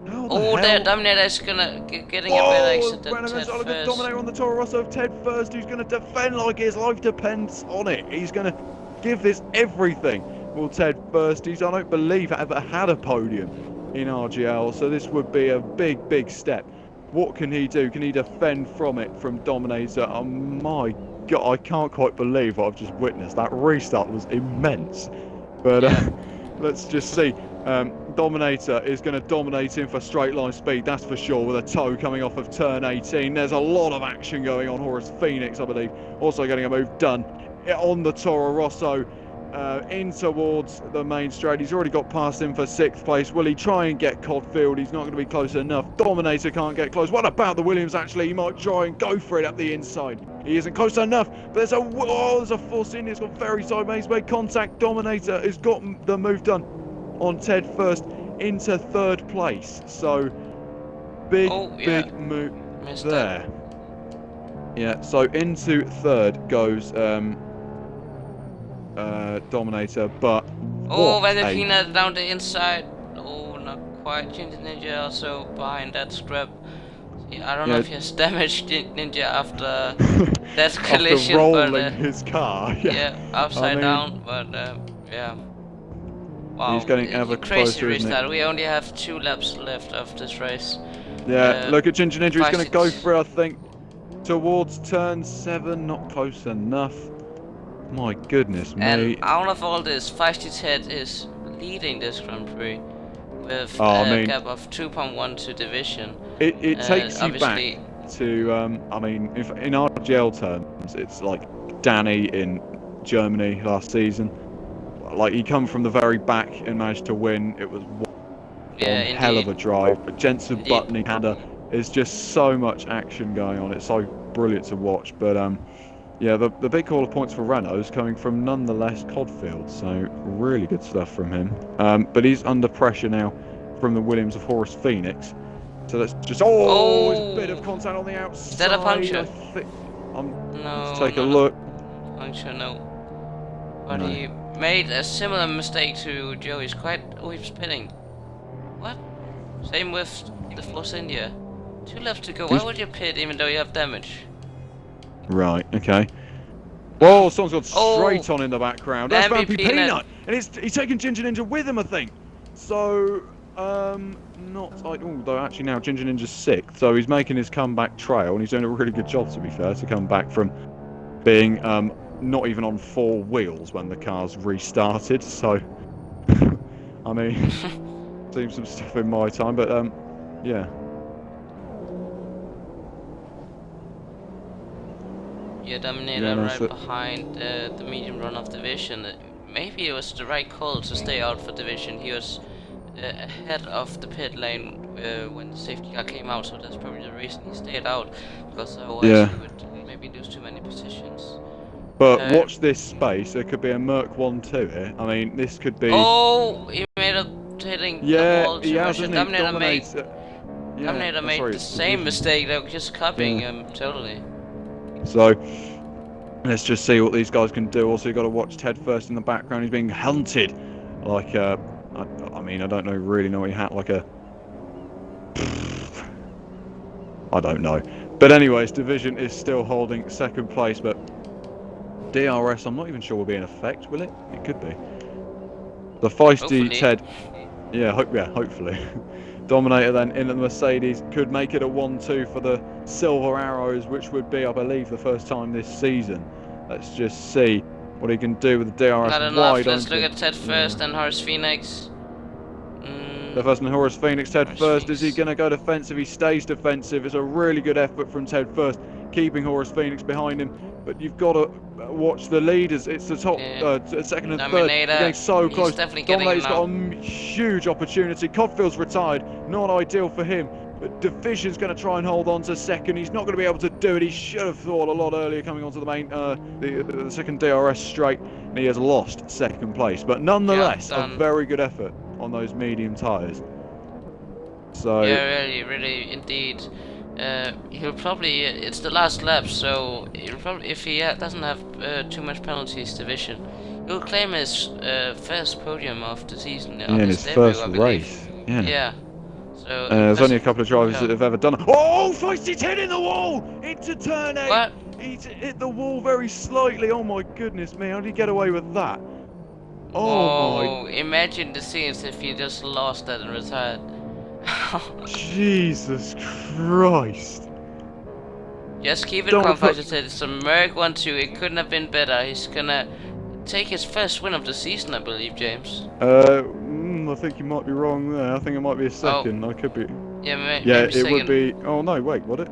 How the Oh, hell? the Dominator is getting a better exit than Ted Look at First. Dominator on the Toro Rosso. Ted First, who's going to defend like his life depends on it. He's going to give this everything. Well, Ted First, I don't believe ever had a podium in RGL, so this would be a big, big step. What can he do? Can he defend from it, from Dominator? Oh my God, I can't quite believe what I've just witnessed. That restart was immense. But let's just see. Dominator is going to dominate him for straight line speed, that's for sure, with a toe coming off of turn 18. There's a lot of action going on. Horace Phoenix, I believe, also getting a move done on the Toro Rosso. In towards the main straight. He's already got past him for 6th place. Will he try and get Codfield? He's not going to be close enough. Dominator can't get close. What about the Williams, actually? He might try and go for it up the inside. He isn't close enough, but there's a force in. It's got very sideways. Made contact. Dominator has got the move done on Ted First into 3rd place. So big move Missed there. Yeah, so into 3rd goes Dominator, but when the peanut down the inside. Oh, not quite. Ginger Ninja also behind that scrap. Yeah, I don't know if he has damaged Ninja after that collision, after rolling but his car. yeah, upside down. But yeah. Wow, he's getting ever crazy closer, isn't restart. it? We only have 2 laps left of this race. Yeah, look at Ginger Ninja. He's going to go 5-6. for it, I think, towards turn 7. Not close enough. My goodness me. And out of all this, Feisty Ted is leading this Grand Prix with a gap of 2.1 to division. It takes you back obviously to, I mean, if in RGL terms, it's like Danny in Germany last season. Like, he come from the very back and managed to win. It was one hell of a drive. But Jensen Button in Canada, there's just so much action going on. It's so brilliant to watch. But yeah, the big call of points for Renault is coming from nonetheless Codfield, so really good stuff from him. But he's under pressure now from the Williams of Horace Phoenix. So let's just a bit of contact on the outside. Is that a puncture? Let's take a look. Puncture, no. But he made a similar mistake to Joe. He's spinning. What? Same with the Force India. 2 laps to go. Why would you pit even though you have damage? Right, okay. Whoa, someone's got straight on in the background. That's Vampy Peanut! And he's taking Ginger Ninja with him, I think. So, though actually now Ginger Ninja's 6th, so he's making his comeback trail, and he's doing a really good job, to be fair, to come back from being not even on 4 wheels when the car's restarted, so, I mean, seen some stuff in my time, but, yeah. Yeah, Dominator right behind the medium run-off division. Maybe it was the right call to stay out for division. He was ahead of the pit lane when the safety car came out, so that's probably the reason he stayed out, because otherwise he would maybe lose too many positions. But watch this space, there could be a Merc 1-2 here. I mean, this could be... Oh, he made a hitting the wall too much. Dominator made the same mistake, they were just copying him totally. So, let's just see what these guys can do. Also, you've got to watch Ted First in the background. He's being hunted like I mean, I don't really know what he had, like a... I don't know. But anyways, Division is still holding 2nd place, but DRS, I'm not even sure will be in effect, will it? It could be. The feisty Ted... Yeah, hopefully. Dominator then in the Mercedes could make it a 1-2 for the Silver Arrows, which would be, I believe, the first time this season. Let's just see what he can do with the DRS Not enough. wide Let's open. look at Ted first and Horace Phoenix. The first and Horace Phoenix. Ted Horace first. Phoenix. Is he going to go defensive? He stays defensive. It's a really good effort from Ted first, keeping Horace Phoenix behind him. But you've got to watch the leaders. It's the top, second and Dominator. third. They're getting so He's close. definitely getting Dominator's got a huge opportunity. Codfield's retired. Not ideal for him. But Division's going to try and hold on to second. He's not going to be able to do it. He should have thought a lot earlier coming onto the main, the second DRS straight. And he has lost second place. But nonetheless, a very good effort on those medium tyres. So yeah, really, indeed. He'll probably, it's the last lap, so he'll probably, if he doesn't have too much penalties, Division, he'll claim his first podium of the season. In his first race. Yeah. So there's only a couple of drivers that have ever done it. Oh, Feisty Ted in the wall! Into turn 8! What? He's hit the wall very slightly. Oh my goodness me, how did he get away with that? Oh my. Imagine the scenes if he just lost that and retired. Jesus Christ. Just keep it calm, Feisty Ted. It's a Merc 1-2. It couldn't have been better. He's gonna take his first win of the season, I believe, James. I think you might be wrong there. I think it might be a second. I could be. Yeah, maybe it second. would be. Oh no, wait, would it?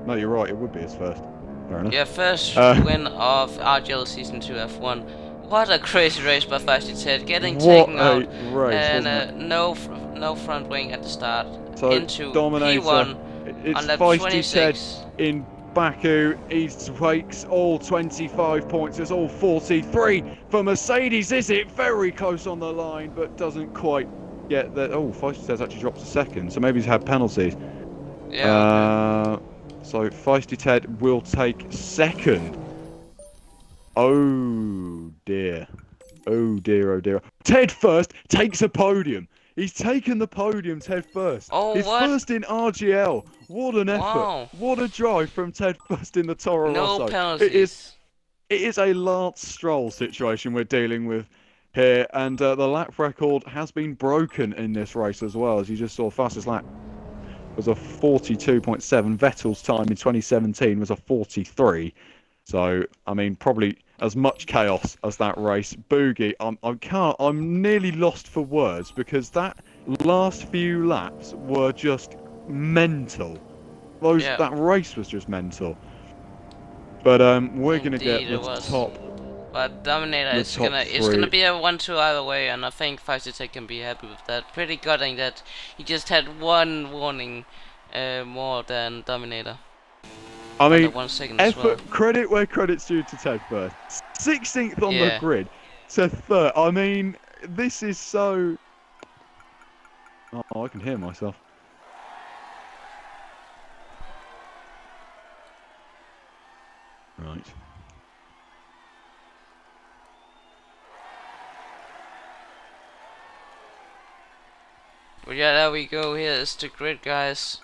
No, you're right. It would be his first. Fair enough. Yeah, first win of RGL Season 2 F1. What a crazy race by Feisty Ted, getting taken out, race, and no front wing at the start. So into Dominator. P1 it's on lap Feisty 26. Ted in Baku. He takes all 25 points. It's all 43 for Mercedes. Is it very close on the line, but doesn't quite get there. Oh, Feisty Ted's actually dropped a second, so maybe he's had penalties. Yeah. So Feisty Ted will take second. Oh dear. Oh dear, oh dear. Ted first takes a podium. He's taken the podium, Ted first. Oh, His first in RGL. What an effort. Wow. What a drive from Ted first in the Toro Rosso. No penalties. It is a Lance Stroll situation we're dealing with here. And the lap record has been broken in this race as well. As you just saw, fastest lap was a 42.7. Vettel's time in 2017 was a 43. So, I mean, probably as much chaos as that race. Boogie, I'm nearly lost for words because that last few laps were just mental. That race was just mental. But we're gonna get the top. But Dominator is gonna be a 1-2 either way, and I think Feisty Ted can be happy with that. Pretty gutting that he just had one warning more than Dominator. I mean, 1 second as well. Credit where credit's due to Ted first. 16th on the grid to third. I mean, this is so. Oh, I can hear myself. Right. Well, yeah, there we go. Here is the grid, guys.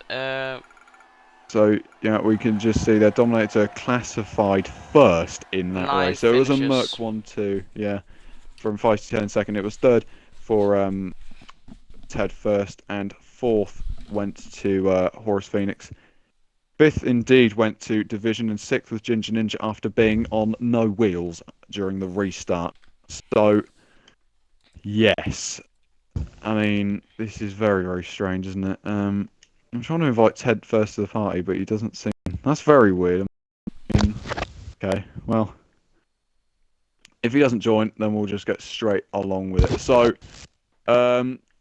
So, yeah, we can just see that Dominator classified first in that race. So it was a Merc 1-2, yeah, from Feisty Ted in second. It was third for Ted first, and fourth went to Horace Phoenix. Fifth, indeed, went to Division, and sixth was Ginger Ninja after being on no wheels during the restart. So, yes. I mean, this is very, very strange, isn't it? I'm trying to invite Ted first to the party, but he doesn't seem... That's very weird. I mean, okay, well... If he doesn't join, then we'll just get straight along with it. So,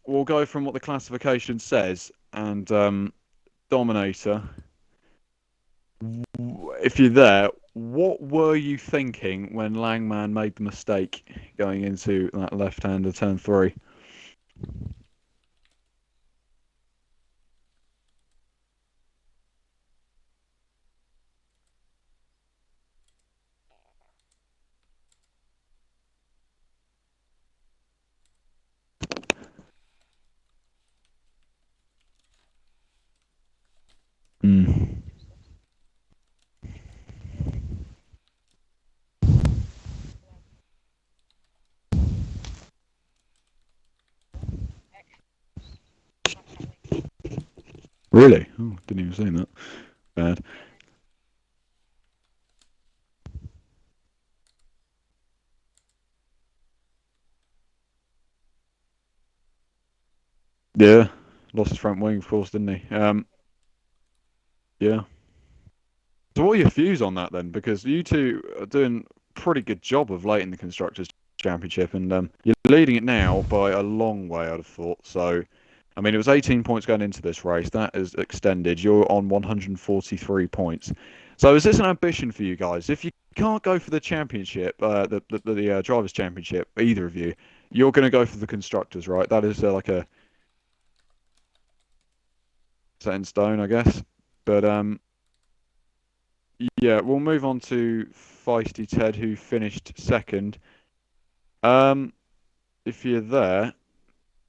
we'll go from what the classification says, and Dominator... If you're there, what were you thinking when Langman made the mistake going into that left-hander turn 3? Really? Oh, didn't even see that. Bad. Yeah, lost his front wing, of course, didn't he? Yeah. So what are your views on that then? Because you two are doing a pretty good job of late in the Constructors' Championship, and you're leading it now by a long way, I'd have thought. So, I mean, it was 18 points going into this race. That is extended. You're on 143 points. So is this an ambition for you guys? If you can't go for the championship, the Drivers' Championship, either of you, you're going to go for the Constructors, right? That is like a set in stone, I guess. But yeah, we'll move on to Feisty Ted, who finished second. If you're there,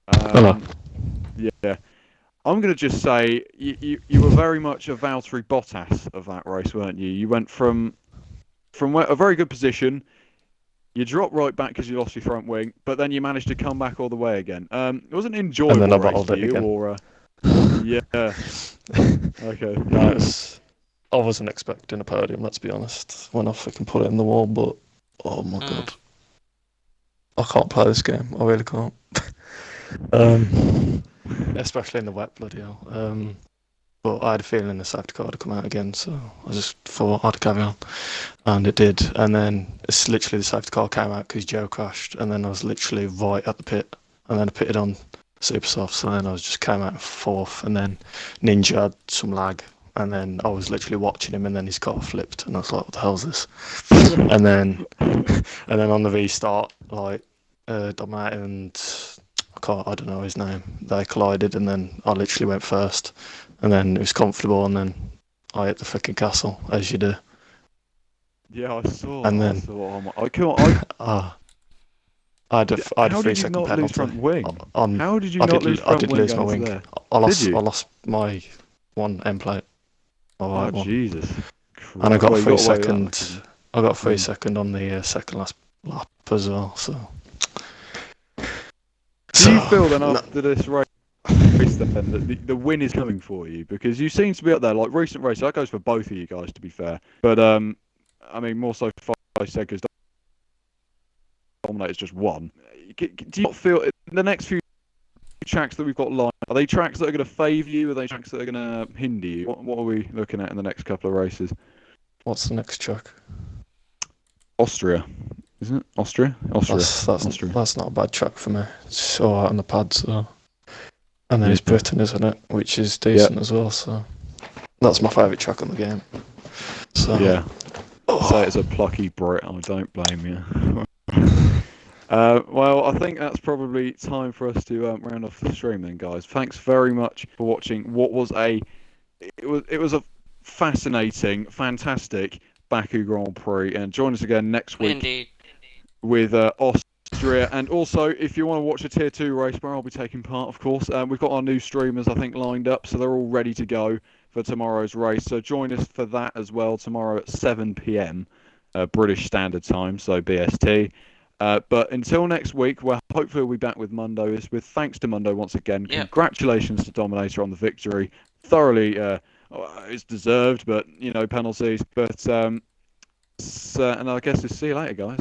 Hello. yeah, I'm gonna just say you were very much a Valtteri Bottas of that race, weren't you? You went from a very good position. You dropped right back because you lost your front wing, but then you managed to come back all the way again. It wasn't an enjoyable And then I race bottled for it you, again. or yeah, okay. No, I wasn't expecting a podium, let's be honest, when I fucking put it in the wall, but oh my god. I can't play this game, I really can't. Especially in the wet, bloody hell. But I had a feeling the safety car would come out again, so I just thought I'd carry on. And it did, and then it's literally the safety car came out because Joe crashed, and then I was literally right at the pit, and then I pitted on super soft, so then I just came out fourth, and then Ninja had some lag, and then I was literally watching him, and then his car flipped, and I was like, what the hell's this? and then on the restart, like Dominator and I don't know his name, they collided, and then I literally went first, and then it was comfortable, and then I hit the freaking castle, as you do. Yeah, I saw. And then I thought, I can't. I had a How 3 did you second not penalty. lose front wing? On, How did you not lose I front did wing lose my going wing. there? I lost. Did you? I lost my one end plate. Oh Jesus! And I got Well, you 3 got away with that, second. I got 3 Mm. second on the second last lap as well. So. Do you feel then after this race then that the win is coming for you? Because you seem to be up there, like recent races. That goes for both of you guys, to be fair. But I mean, more so for because Dominator's just won. Do you not feel the next few tracks that we've got lined? Are they tracks that are going to favour you? Are they tracks that are going to hinder you? What are we looking at in the next couple of races? What's the next track? Austria, isn't it? Austria. Austria. That's not a bad track for me. It's alright on the pad, so. And then it's Britain, isn't it? Which is decent as well. So that's my favourite track on the game. So yeah. Say it's a plucky Brit. I don't blame you. Well, I think that's probably time for us to round off the stream then, guys. Thanks very much for watching. What was it was a fascinating, fantastic Baku Grand Prix, and join us again next week. Indeed. With Austria, and also if you want to watch a Tier 2 race where I'll be taking part, of course, we've got our new streamers I think lined up, so they're all ready to go for tomorrow's race. So join us for that as well tomorrow at 7 p.m. British Standard Time, so BST. But until next week, where hopefully we'll be back with Mundo. Is with thanks to Mundo once again. Yep. Congratulations to Dominator on the victory. Thoroughly, it's deserved, but penalties. But and I guess we'll see you later, guys.